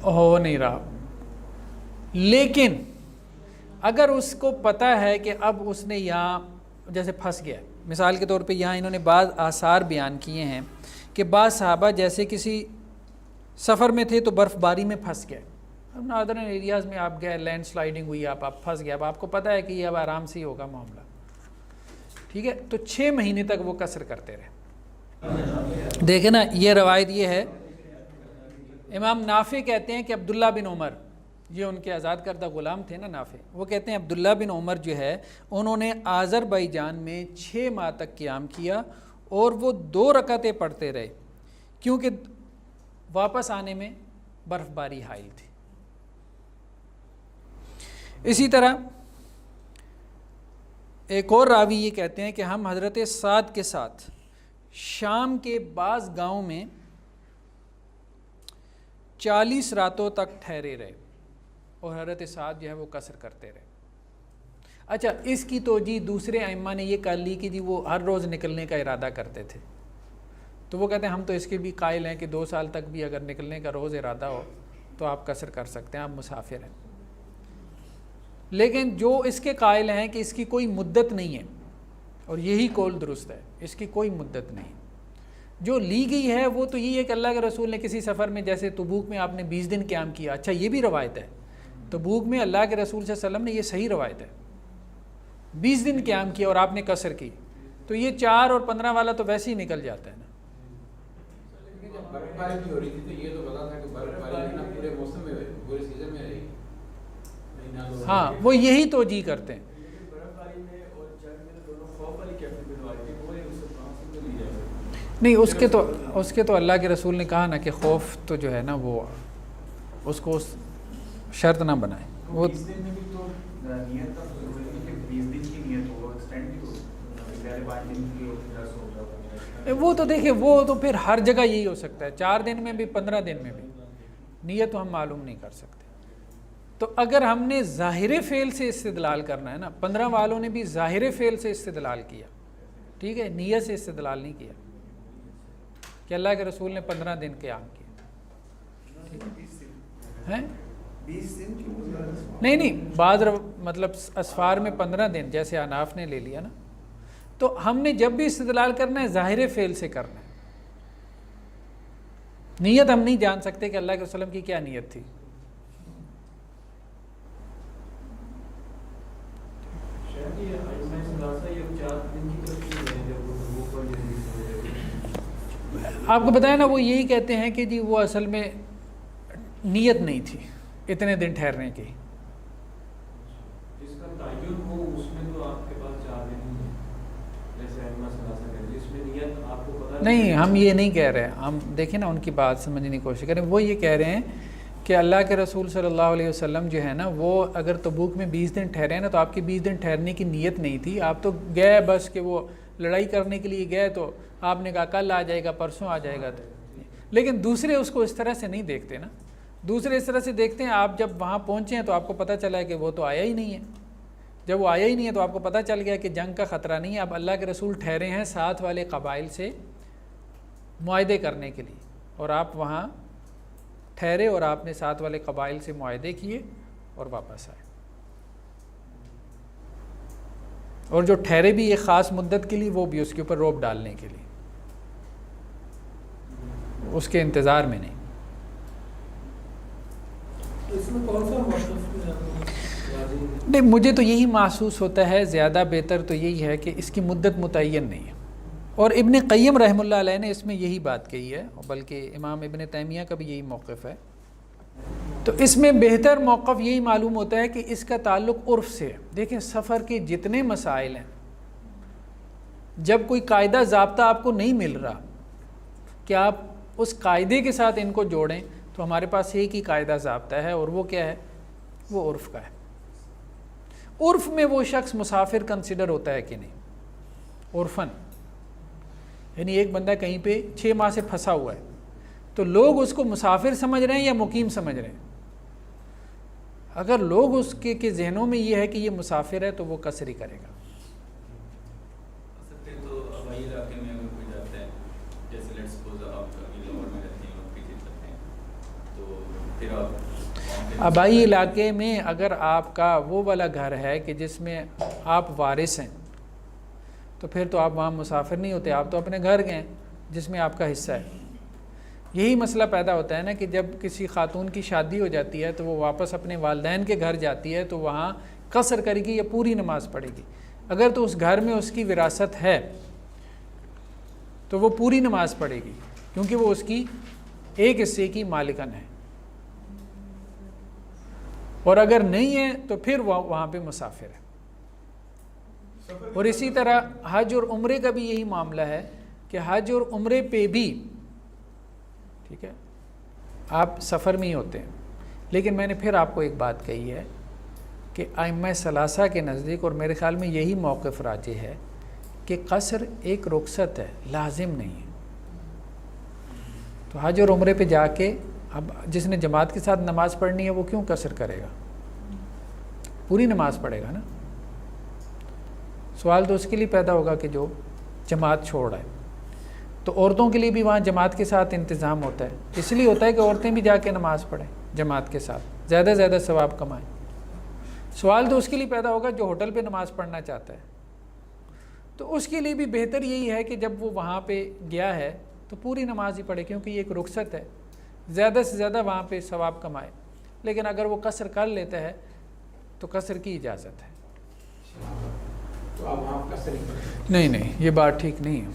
ہو نہیں رہا. لیکن اگر اس کو پتہ ہے کہ اب اس نے یہاں جیسے پھنس گیا, مثال کے طور پہ یہاں انہوں نے بعض آثار بیان کیے ہیں کہ بعض صحابہ جیسے کسی سفر میں تھے تو برف باری میں پھنس گئے. اب ناردرن ایریاز میں آپ گئے, لینڈ سلائیڈنگ ہوئی, آپ پھنس گئے, اب آپ کو پتہ ہے کہ یہ اب آرام سے ہی ہوگا معاملہ, ٹھیک ہے, تو 6 مہینے تک وہ قصر کرتے رہے. دیکھیں نا, یہ روایت یہ ہے, امام نافع کہتے ہیں کہ عبداللہ بن عمر, یہ ان کے آزاد کردہ غلام تھے نا نافع, وہ کہتے ہیں عبداللہ بن عمر جو ہے انہوں نے آذربائیجان میں 6 ماہ تک قیام کیا اور وہ 2 رکعتیں پڑھتے رہے کیونکہ واپس آنے میں برف باری حائل تھی. اسی طرح ایک اور راوی یہ کہتے ہیں کہ ہم حضرت سعد کے ساتھ شام کے بعض گاؤں میں 40 راتوں تک ٹھہرے رہے اور حضرت سعد جو ہے وہ قصر کرتے رہے. اچھا, اس کی توجیہ دوسرے ائمہ نے یہ کر لی کہ جی وہ ہر روز نکلنے کا ارادہ کرتے تھے, تو وہ کہتے ہیں ہم تو اس کے بھی قائل ہیں کہ 2 سال تک بھی اگر نکلنے کا روز ارادہ ہو تو آپ قصر کر سکتے ہیں, آپ مسافر ہیں. لیکن جو اس کے قائل ہیں کہ اس کی کوئی مدت نہیں ہے, اور یہی قول درست ہے, اس کی کوئی مدت نہیں, جو لی گئی ہے وہ تو یہ ہے کہ اللہ کے رسول نے کسی سفر میں, جیسے تبوک میں آپ نے 20 دن قیام کیا. اچھا, یہ بھی روایت ہے, تبوک میں اللہ کے رسول صلی اللہ علیہ وسلم نے, یہ صحیح روایت ہے, 20 دن قیام کیا اور آپ نے قصر کی, تو یہ 4 اور 15 والا تو ویسے ہی نکل جاتا ہے نا. برف باری بھی ہو رہی تھی تو یہ تو پتا تھا کہ برف باری پورے موسم میں, پورے سیزن میں رہی. ہاں, وہ یہی توجیہ کرتے ہیں. نہیں, اس کے تو اللہ کے رسول نے کہا نا کہ خوف تو جو ہے نا وہ اس کو شرط نہ بنائیں. وہ 20 دن میں بھی تو نیت کا ضروری نہیں کہ 20 دن کی نیت ہو, ایکسٹینڈ بھی ہو, پہلے 5 دن کی ہو, 10 ہو. وہ تو دیکھیں وہ تو پھر ہر جگہ یہی ہو سکتا ہے, 4 دن میں بھی 15 دن میں بھی نیت تو ہم معلوم نہیں کر سکتے. تو اگر ہم نے ظاہر فعل سے استدلال کرنا ہے نا, 15 والوں نے بھی ظاہر فعل سے استدلال کیا, ٹھیک ہے, نیت سے استدلال نہیں کیا کہ اللہ کے رسول نے 15 دن قیام کیا. ہیں 20 دن کی نہیں بعض مطلب اسفار میں 15 دن جیسے اناف نے لے لیا نا, تو ہم نے جب بھی استدلال کرنا ہے ظاہر فعل سے کرنا ہے. نیت ہم نہیں جان سکتے کہ اللہ کے وسلم کی کیا نیت تھی. آپ کو بتایا نا, وہ یہی کہتے ہیں کہ جی وہ اصل میں نیت نہیں تھی اتنے دن ٹھہرنے کی. جس کا تعین ہو اس میں تو آپ کے پاس 4 دن ہی ہیں, جیسے ائمہ ثلاثہ کہتے ہیں, جس میں نیت آپ کو پتہ نہیں, ہم یہ نہیں کہہ رہے. ہم دیکھیں نا ان کی بات سمجھنے کی کوشش کریں. وہ یہ کہہ رہے ہیں کہ اللہ کے رسول صلی اللہ علیہ وسلم جو ہے نا, وہ اگر تبوک میں 20 دن ٹھہرے ہیں نا, تو آپ کی 20 دن ٹھہرنے کی نیت نہیں تھی. آپ تو گئے بس کہ وہ لڑائی کرنے کے لیے گئے, تو آپ نے کہا کل آ جائے گا, پرسوں آ جائے گا. لیکن دوسرے اس کو اس طرح سے نہیں دیکھتے نا. دوسرے اس طرح سے دیکھتے ہیں آپ جب وہاں پہنچے ہیں تو آپ کو پتہ چلا ہے کہ وہ تو آیا ہی نہیں ہے. جب وہ آیا ہی نہیں ہے تو آپ کو پتہ چل گیا کہ جنگ کا خطرہ نہیں ہے. اب اللہ کے رسول ٹھہرے ہیں ساتھ والے قبائل سے معاہدے کرنے کے لیے, اور آپ وہاں ٹھہرے اور آپ نے ساتھ والے قبائل سے معاہدے کیے اور واپس آئے. اور جو ٹھہرے بھی ایک خاص مدت کے لیے, وہ بھی اس کے اوپر روب ڈالنے کے لیے, اس کے انتظار میں نہیں. اس میں کون سا موقف نہیں, مجھے تو یہی محسوس ہوتا ہے, زیادہ بہتر تو یہی ہے کہ اس کی مدت متعین نہیں ہے. اور ابن قیم رحمہ اللہ علیہ نے اس میں یہی بات کہی ہے, بلکہ امام ابن تیمیہ کا بھی یہی موقف ہے. تو اس میں بہتر موقف یہی معلوم ہوتا ہے کہ اس کا تعلق عرف سے ہے. دیکھیں سفر کے جتنے مسائل ہیں, جب کوئی قاعدہ ضابطہ آپ کو نہیں مل رہا کہ آپ اس قاعدے کے ساتھ ان کو جوڑیں, تو ہمارے پاس ایک ہی قاعدہ ضابطہ ہے, اور وہ کیا ہے, وہ عرف کا ہے. عرف میں وہ شخص مسافر کنسیڈر ہوتا ہے کہ نہیں, عرفاً. یعنی ایک بندہ کہیں پہ 6 ماہ سے پھنسا ہوا ہے, تو لوگ اس کو مسافر سمجھ رہے ہیں یا مقیم سمجھ رہے ہیں. اگر لوگ اس کے ذہنوں میں یہ ہے کہ یہ مسافر ہے, تو وہ قصر ہی کرے گا. تو ہوائی علاقے میں اگر کوئی جاتا ہے, جیسے لیٹس سپوز آپ لاہور میں رہتے ہیں اور پیچھے چلتے ہیں, تو پھر آپ آبائی علاقے میں اگر آپ کا وہ والا گھر ہے کہ جس میں آپ وارث ہیں, تو پھر تو آپ وہاں مسافر نہیں ہوتے, آپ تو اپنے گھر گئے جس میں آپ کا حصہ ہے. یہی مسئلہ پیدا ہوتا ہے نا کہ جب کسی خاتون کی شادی ہو جاتی ہے تو وہ واپس اپنے والدین کے گھر جاتی ہے, تو وہاں قصر کرے گی یا پوری نماز پڑھے گی. اگر تو اس گھر میں اس کی وراثت ہے تو وہ پوری نماز پڑھے گی, کیونکہ وہ اس کی ایک حصے کی مالکن ہے. اور اگر نہیں ہے تو پھر وہ وہاں پہ مسافر ہے. اور اسی طرح حج اور عمرے کا بھی یہی معاملہ ہے کہ حج اور عمرے پہ بھی, ٹھیک ہے, آپ سفر میں ہی ہوتے ہیں. لیکن میں نے پھر آپ کو ایک بات کہی ہے کہ ائمہ ثلاثہ کے نزدیک, اور میرے خیال میں یہی موقف راجح ہے, کہ قصر ایک رخصت ہے, لازم نہیں ہے. تو حج اور عمرے پہ جا کے اب جس نے جماعت کے ساتھ نماز پڑھنی ہے وہ کیوں قصر کرے گا, پوری نماز پڑھے گا نا. سوال تو اس کے لیے پیدا ہوگا کہ جو جماعت چھوڑ رہا ہے. تو عورتوں کے لیے بھی وہاں جماعت کے ساتھ انتظام ہوتا ہے, اس لیے ہوتا ہے کہ عورتیں بھی جا کے نماز پڑھیں جماعت کے ساتھ, زیادہ سے زیادہ ثواب کمائیں. سوال تو اس کے لیے پیدا ہوگا جو ہوٹل پہ نماز پڑھنا چاہتا ہے, تو اس کے لیے بھی بہتر یہی ہے کہ جب وہ وہاں پہ گیا ہے تو پوری نماز ہی پڑھے, کیونکہ یہ ایک رخصت ہے, زیادہ سے زیادہ وہاں پہ ثواب کمائے. لیکن اگر وہ قصر کر لیتا ہے تو قصر کی اجازت ہے. تو اب آپ قصر ہی کریں. نہیں, یہ بات ٹھیک نہیں ہے.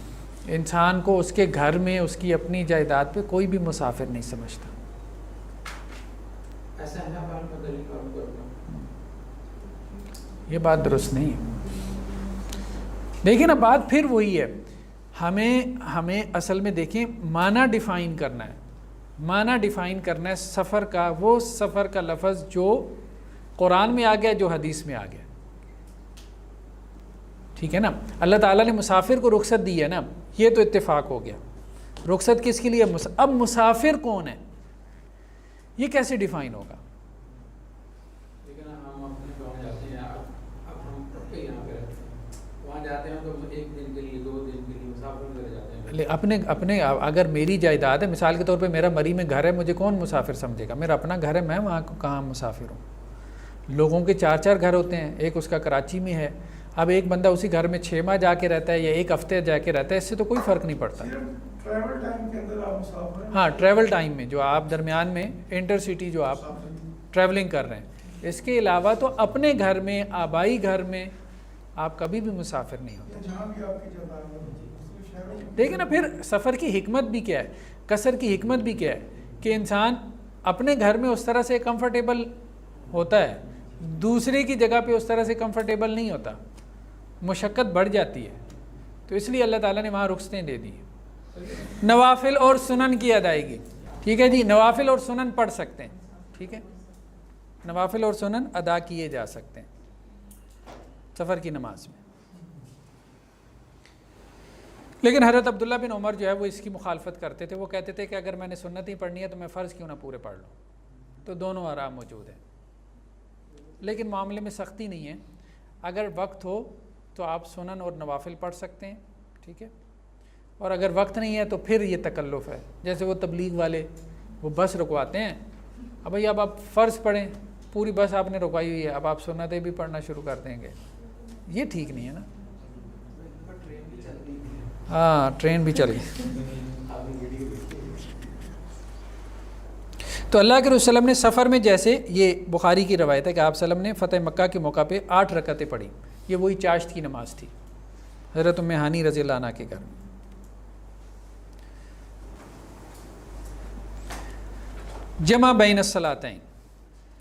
انسان کو اس کے گھر میں اس کی اپنی جائیداد پہ کوئی بھی مسافر نہیں سمجھتا. ایسا ہے بار کا دلیل کام کرنا, یہ بات درست نہیں ہے. دیکھیں نا, بات پھر وہی ہے, ہمیں اصل میں دیکھیں معنی ڈیفائن کرنا ہے. معنی ڈیفائن کرنا ہے سفر کا، وہ سفر کا لفظ جو قرآن میں آ گیا، جو حدیث میں آ گیا، ٹھیک ہے نا. اللہ تعالیٰ نے مسافر کو رخصت دی ہے نا، یہ تو اتفاق ہو گیا. رخصت کس کے لیے؟ اب مسافر کون ہے یہ کیسے ڈیفائن ہوگا؟ لیکن ہم اپنے گاؤں جاتے ہیں، اب ہم یہاں پہ رہتے ہیں، وہاں جاتے ہیں تو 1 دن کے لیے 2 دن کے لیے مسافر کر جاتے ہیں. اپنے اگر میری جائیداد ہے، مثال کے طور پہ میرا مری میں گھر ہے، مجھے کون مسافر سمجھے گا؟ میرا اپنا گھر ہے، میں وہاں کہاں مسافر ہوں؟ لوگوں کے 4 گھر ہوتے ہیں، ایک اس کا کراچی میں ہے. اب ایک بندہ اسی گھر میں 6 ماہ جا کے رہتا ہے یا 1 ہفتے جا کے رہتا ہے، اس سے تو کوئی فرق نہیں پڑتا. ٹریول ٹائم کے اندر آپ مسافر ہیں. ہاں، ٹریول ٹائم میں جو آپ درمیان میں انٹر سٹی جو آپ ٹریولنگ کر رہے ہیں، اس کے علاوہ تو اپنے گھر میں، آبائی گھر میں آپ کبھی بھی مسافر نہیں ہوتے. جہاں بھی آپ کی جگہ ہے، دیکھیں نا پھر سفر کی حکمت بھی کیا ہے، قصر کی حکمت بھی کیا ہے کہ انسان اپنے گھر میں اس طرح سے کمفرٹیبل ہوتا ہے، دوسرے کی جگہ پہ اس طرح سے کمفرٹیبل نہیں ہوتا، مشقت بڑھ جاتی ہے. تو اس لیے اللہ تعالیٰ نے وہاں رخصتیں دے دی. نوافل اور سنن کی ادائیگی، ٹھیک ہے جی، نوافل اور سنن پڑھ سکتے ہیں، ٹھیک ہے، نوافل اور سنن ادا کیے جا سکتے ہیں سفر کی نماز میں. لیکن حضرت عبداللہ بن عمر جو ہے وہ اس کی مخالفت کرتے تھے. وہ کہتے تھے کہ اگر میں نے سنت ہی پڑھنی ہے تو میں فرض کیوں نہ پورے پڑھ لوں. تو دونوں آرام موجود ہیں، لیکن معاملے میں سختی نہیں ہے. اگر وقت ہو تو آپ سنن اور نوافل پڑھ سکتے ہیں، ٹھیک ہے، اور اگر وقت نہیں ہے تو پھر یہ تکلف ہے. جیسے وہ تبلیغ والے وہ بس رکواتے ہیں، اب بھائی اب آپ فرض پڑھیں، پوری بس آپ نے رکوائی ہوئی ہے، اب آپ سنتیں بھی پڑھنا شروع کر دیں گے، یہ ٹھیک نہیں ہے نا. ہاں، ٹرین بھی چل گئی. تو اللہ کے رسول صلی اللہ علیہ وسلم نے سفر میں، جیسے یہ بخاری کی روایت ہے کہ آپ صلی اللہ علیہ وسلم نے فتح مکہ کے موقع پہ 8 رکعتیں پڑھی. یہ وہی چاشت کی نماز تھی حضرت ام ہانی رضی اللہ عنہ کے گھر. جمع بین الصلاتین،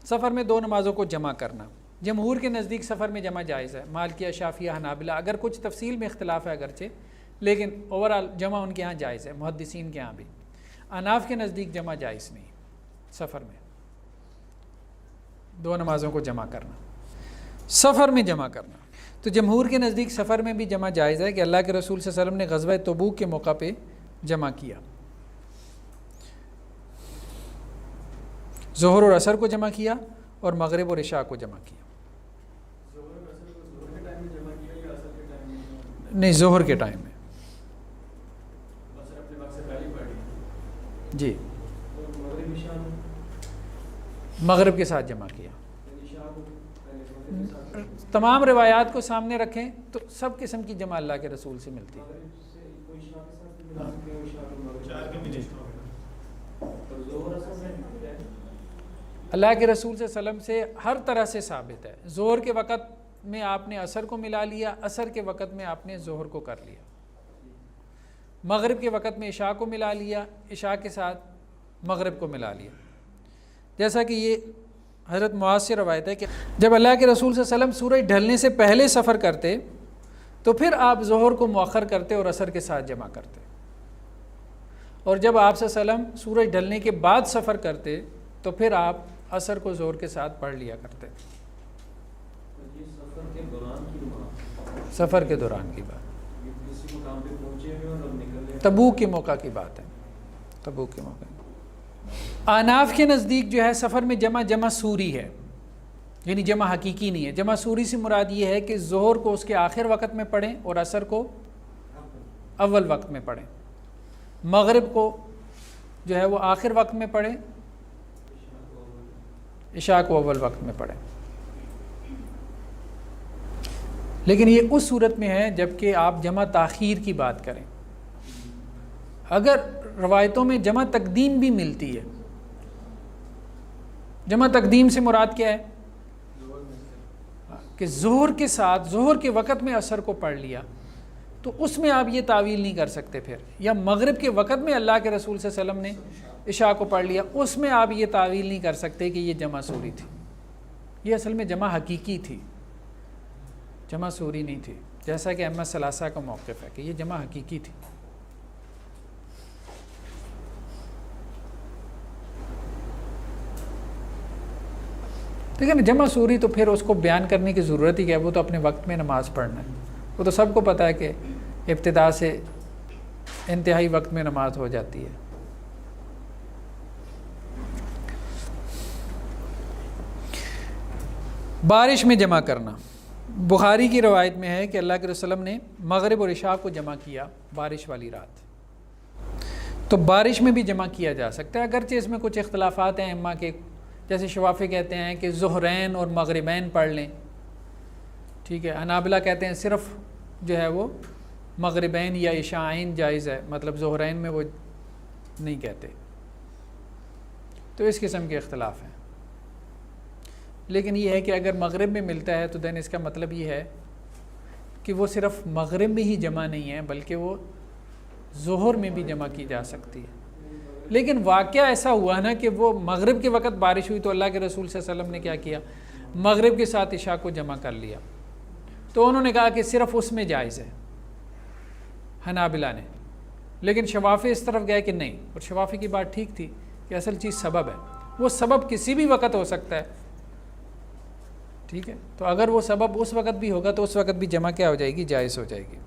سفر میں 2 نمازوں کو جمع کرنا. جمہور کے نزدیک سفر میں جمع جائز ہے، مالکیہ، شافعیہ، حنابلہ، اگر کچھ تفصیل میں اختلاف ہے اگرچہ، لیکن اوورال جمع ان کے ہاں جائز ہے، محدثین کے ہاں بھی. احناف کے نزدیک جمع جائز نہیں سفر میں، 2 نمازوں کو جمع کرنا، سفر میں جمع کرنا. تو جمہور کے نزدیک سفر میں بھی جمع جائز ہے کہ اللہ کے رسول صلی اللہ علیہ وسلم نے غزوہ تبوک کے موقع پہ جمع کیا. ظہر اور عصر کو جمع کیا اور مغرب اور عشاء کو جمع کیا. نہیں، ظہر کے ٹائم میں جی، مغرب کے ساتھ جمع کیا. تمام روایات کو سامنے رکھیں تو سب قسم کی جمع اللہ کے رسول سے ملتی ہے. اللہ کے رسول صلی اللہ علیہ وسلم سے ہر طرح سے ثابت ہے. ظہر کے وقت میں آپ نے عصر کو ملا لیا، عصر کے وقت میں آپ نے ظہر کو کر لیا، مغرب کے وقت میں عشاء کو ملا لیا، عشاء کے ساتھ مغرب کو ملا لیا. جیسا کہ یہ حضرت معاذ سے روایت ہے کہ جب اللہ کے رسول صلی اللہ علیہ وسلم سورج ڈھلنے سے پہلے سفر کرتے تو پھر آپ ظہر کو مؤخر کرتے اور عصر کے ساتھ جمع کرتے، اور جب آپ صلی اللہ علیہ وسلم سورج ڈھلنے کے بعد سفر کرتے تو پھر آپ عصر کو ظہر کے ساتھ پڑھ لیا کرتے. سفر کے دوران کی بات، تبوک کے موقع کی بات ہے، تبوک کے موقع. احناف کے نزدیک جو ہے سفر میں جمع سوری ہے، یعنی جمع حقیقی نہیں ہے. جمع سوری سے مراد یہ ہے کہ ظہر کو اس کے آخر وقت میں پڑھیں اور عصر کو اول وقت میں پڑھیں، مغرب کو جو ہے وہ آخر وقت میں پڑھیں، عشاء کو اول وقت میں پڑھیں. لیکن یہ اس صورت میں ہے جب کہ آپ جمع تاخیر کی بات کریں. اگر روایتوں میں جمع تقدیم بھی ملتی ہے، جمع تقدیم سے مراد کیا ہے کہ ظہر کے ساتھ ظہر کے وقت میں عصر کو پڑھ لیا، تو اس میں آپ یہ تعویل نہیں کر سکتے پھر. یا مغرب کے وقت میں اللہ کے رسول صلی اللہ علیہ وسلم نے عشاء کو پڑھ لیا، اس میں آپ یہ تعویل نہیں کر سکتے کہ یہ جمع سوری تھی. یہ اصل میں جمع حقیقی تھی، جمع سوری نہیں تھی، جیسا کہ احمد ثلاثہ کا موقف ہے کہ یہ جمع حقیقی تھی. لیکن جمع سوری تو پھر اس کو بیان کرنے کی ضرورت ہی کیا ہے، وہ تو اپنے وقت میں نماز پڑھنا ہے، وہ تو سب کو پتہ ہے کہ ابتدا سے انتہائی وقت میں نماز ہو جاتی ہے۔ بارش میں جمع کرنا، بخاری کی روایت میں ہے کہ اللہ کے رسول نے مغرب اور عشاء کو جمع کیا بارش والی رات، تو بارش میں بھی جمع کیا جا سکتا ہے، اگرچہ اس میں کچھ اختلافات ہیں ائمہ کے، جیسے شوافی کہتے ہیں کہ ظہرین اور مغربین پڑھ لیں، ٹھیک ہے، حنابلہ کہتے ہیں صرف جو ہے وہ مغربین یا عشاءین جائز ہے، مطلب ظہرین میں وہ نہیں کہتے، تو اس قسم کے اختلاف ہیں۔ لیکن یہ ہے کہ اگر مغرب میں ملتا ہے تو دین اس کا مطلب یہ ہے کہ وہ صرف مغرب میں ہی جمع نہیں ہے بلکہ وہ ظہر میں بھی جمع کی جا سکتی ہے۔ لیکن واقعہ ایسا ہوا نا کہ وہ مغرب کے وقت بارش ہوئی تو اللہ کے رسول صلی اللہ علیہ وسلم نے کیا کیا، مغرب کے ساتھ عشاء کو جمع کر لیا، تو انہوں نے کہا کہ صرف اس میں جائز ہے حنابلہ نے، لیکن شوافی اس طرف گئے کہ نہیں، اور شوافی کی بات ٹھیک تھی کہ اصل چیز سبب ہے، وہ سبب کسی بھی وقت ہو سکتا ہے، ٹھیک ہے، تو اگر وہ سبب اس وقت بھی ہوگا تو اس وقت بھی جمع کیا ہو جائے گی، جائز ہو جائے گی۔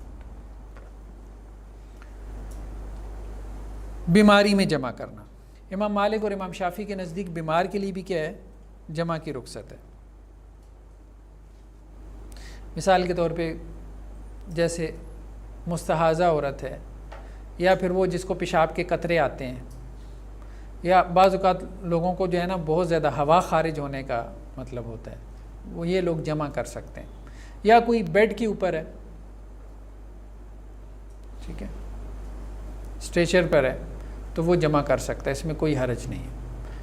بیماری میں جمع کرنا، امام مالک اور امام شافعی کے نزدیک بیمار کے لیے بھی کیا ہے، جمع کی رخصت ہے۔ مثال کے طور پہ جیسے مستحاضہ عورت ہے، یا پھر وہ جس کو پیشاب کے قطرے آتے ہیں، یا بعض اوقات لوگوں کو جو ہے نا بہت زیادہ ہوا خارج ہونے کا مطلب ہوتا ہے، وہ یہ لوگ جمع کر سکتے ہیں، یا کوئی بیڈ کے اوپر ہے، ٹھیک ہے، اسٹریچر پر ہے، تو وہ جمع کر سکتا ہے، اس میں کوئی حرج نہیں ہے،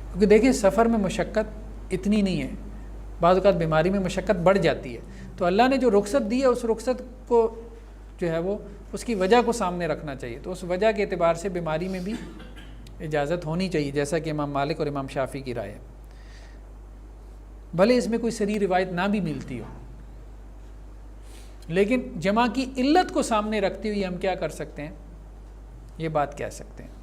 کیونکہ دیکھیں سفر میں مشقت اتنی نہیں ہے، بعض اوقات بیماری میں مشقت بڑھ جاتی ہے، تو اللہ نے جو رخصت دی ہے اس رخصت کو جو ہے وہ اس کی وجہ کو سامنے رکھنا چاہیے، تو اس وجہ کے اعتبار سے بیماری میں بھی اجازت ہونی چاہیے، جیسا کہ امام مالک اور امام شافعی کی رائے ہے، بھلے اس میں کوئی صریح روایت نہ بھی ملتی ہو، لیکن جمع کی علت کو سامنے رکھتے ہوئے ہم کیا کر سکتے ہیں، یہ بات کہہ سکتے ہیں۔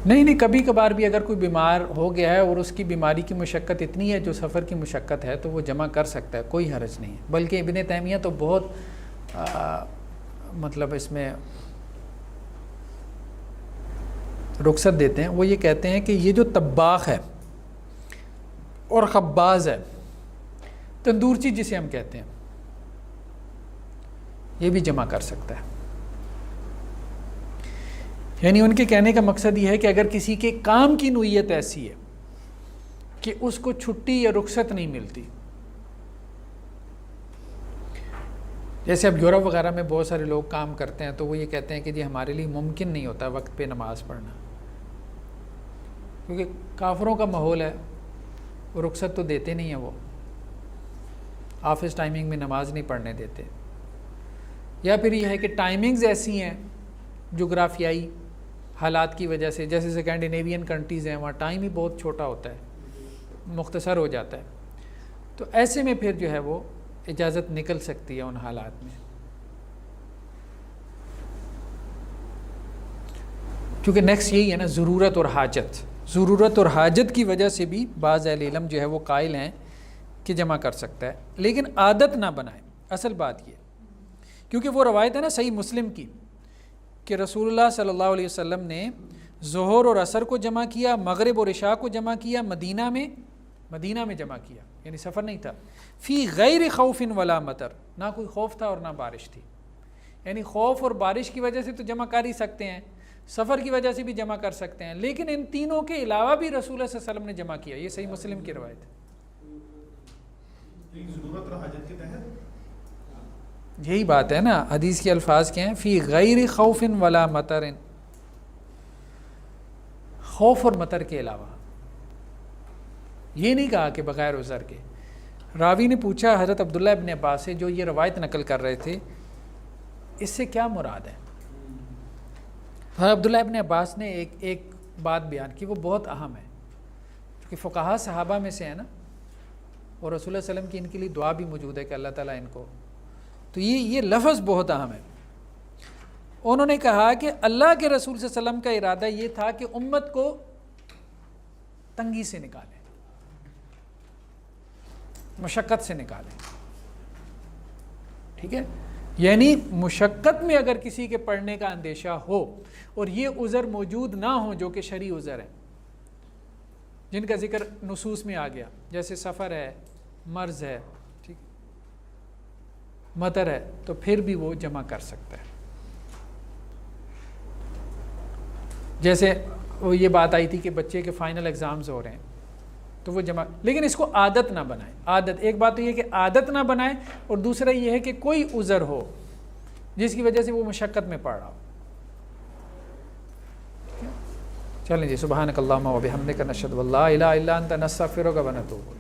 نہیں، کبھی کبھار بھی اگر کوئی بیمار ہو گیا ہے اور اس کی بیماری کی مشقت اتنی ہے جو سفر کی مشقت ہے تو وہ جمع کر سکتا ہے، کوئی حرج نہیں ہے، بلکہ ابن تیمیہ تو بہت مطلب اس میں رخصت دیتے ہیں، وہ یہ کہتے ہیں کہ یہ جو طباخ ہے اور خباز ہے، تندورچی جسے ہم کہتے ہیں، یہ بھی جمع کر سکتا ہے، یعنی ان کے کہنے کا مقصد یہ ہے کہ اگر کسی کے کام کی نوعیت ایسی ہے کہ اس کو چھٹی یا رخصت نہیں ملتی، جیسے اب یورپ وغیرہ میں بہت سارے لوگ کام کرتے ہیں تو وہ یہ کہتے ہیں کہ جی ہمارے لیے ممکن نہیں ہوتا وقت پہ نماز پڑھنا، کیونکہ کافروں کا ماحول ہے، وہ رخصت تو دیتے نہیں ہیں، وہ آفس ٹائمنگ میں نماز نہیں پڑھنے دیتے، یا پھر یہ ہے کہ ٹائمنگز ایسی ہیں جغرافیائی حالات کی وجہ سے، جیسے سکینڈینیوین کنٹریز ہیں وہاں ٹائم ہی بہت چھوٹا ہوتا ہے، مختصر ہو جاتا ہے، تو ایسے میں پھر جو ہے وہ اجازت نکل سکتی ہے ان حالات میں، کیونکہ نیکسٹ یہی ہے نا، ضرورت اور حاجت، ضرورت اور حاجت کی وجہ سے بھی بعض اہل علم جو ہے وہ قائل ہیں کہ جمع کر سکتا ہے، لیکن عادت نہ بنائے، اصل بات یہ، کیونکہ وہ روایت ہے نا صحیح مسلم کی کہ رسول اللہ صلی اللہ علیہ وسلم نے ظہر اور عصر کو جمع کیا، مغرب اور عشاء کو جمع کیا، مدینہ میں جمع کیا، یعنی سفر نہیں تھا، فی غیر خوف ولا مطر، نہ کوئی خوف تھا اور نہ بارش تھی، یعنی خوف اور بارش کی وجہ سے تو جمع کر ہی سکتے ہیں، سفر کی وجہ سے بھی جمع کر سکتے ہیں، لیکن ان تینوں کے علاوہ بھی رسول اللہ صلی اللہ علیہ وسلم نے جمع کیا، یہ صحیح مسلم کی روایت ہے۔ ضرورت اور حاجت کے تحت یہی بات ہے نا، حدیث کے الفاظ کیا ہیں، فی غیر خوف ولا مطر، خوف اور مطر کے علاوہ، یہ نہیں کہا کہ بغیر عذر کے۔ راوی نے پوچھا حضرت عبداللہ ابن عباس سے جو یہ روایت نقل کر رہے تھے، اس سے کیا مراد ہے؟ حضرت عبداللہ ابن عباس نے ایک بات بیان کی، وہ بہت اہم ہے، کیونکہ فقہاء صحابہ میں سے ہے نا، اور رسول اللہ علیہ وسلم کی ان کے لیے دعا بھی موجود ہے کہ اللہ تعالیٰ ان کو، تو یہ لفظ بہت اہم ہے۔ انہوں نے کہا کہ اللہ کے رسول صلی اللہ علیہ وسلم کا ارادہ یہ تھا کہ امت کو تنگی سے نکالیں، مشقت سے نکالیں، ٹھیک ہے. یعنی مشقت میں اگر کسی کے پڑھنے کا اندیشہ ہو اور یہ عذر موجود نہ ہو جو کہ شرعی عذر ہے، جن کا ذکر نصوص میں آ گیا، جیسے سفر ہے، مرض ہے، ٹھیک، مطر ہے، تو پھر بھی وہ جمع کر سکتا ہے. جیسے وہ یہ بات آئی تھی کہ بچے کے فائنل ایگزامز ہو رہے ہیں تو وہ جمع، لیکن اس کو عادت نہ بنائیں. عادت، ایک بات تو یہ کہ عادت نہ بنائیں، اور دوسرا یہ ہے کہ کوئی عذر ہو جس کی وجہ سے وہ مشقت میں پڑ رہا ہو. چلیں جی، سبحانک اللہم و بحمدک نشہد ان لا الہ الا انت نستغفرک و نتوب الیک.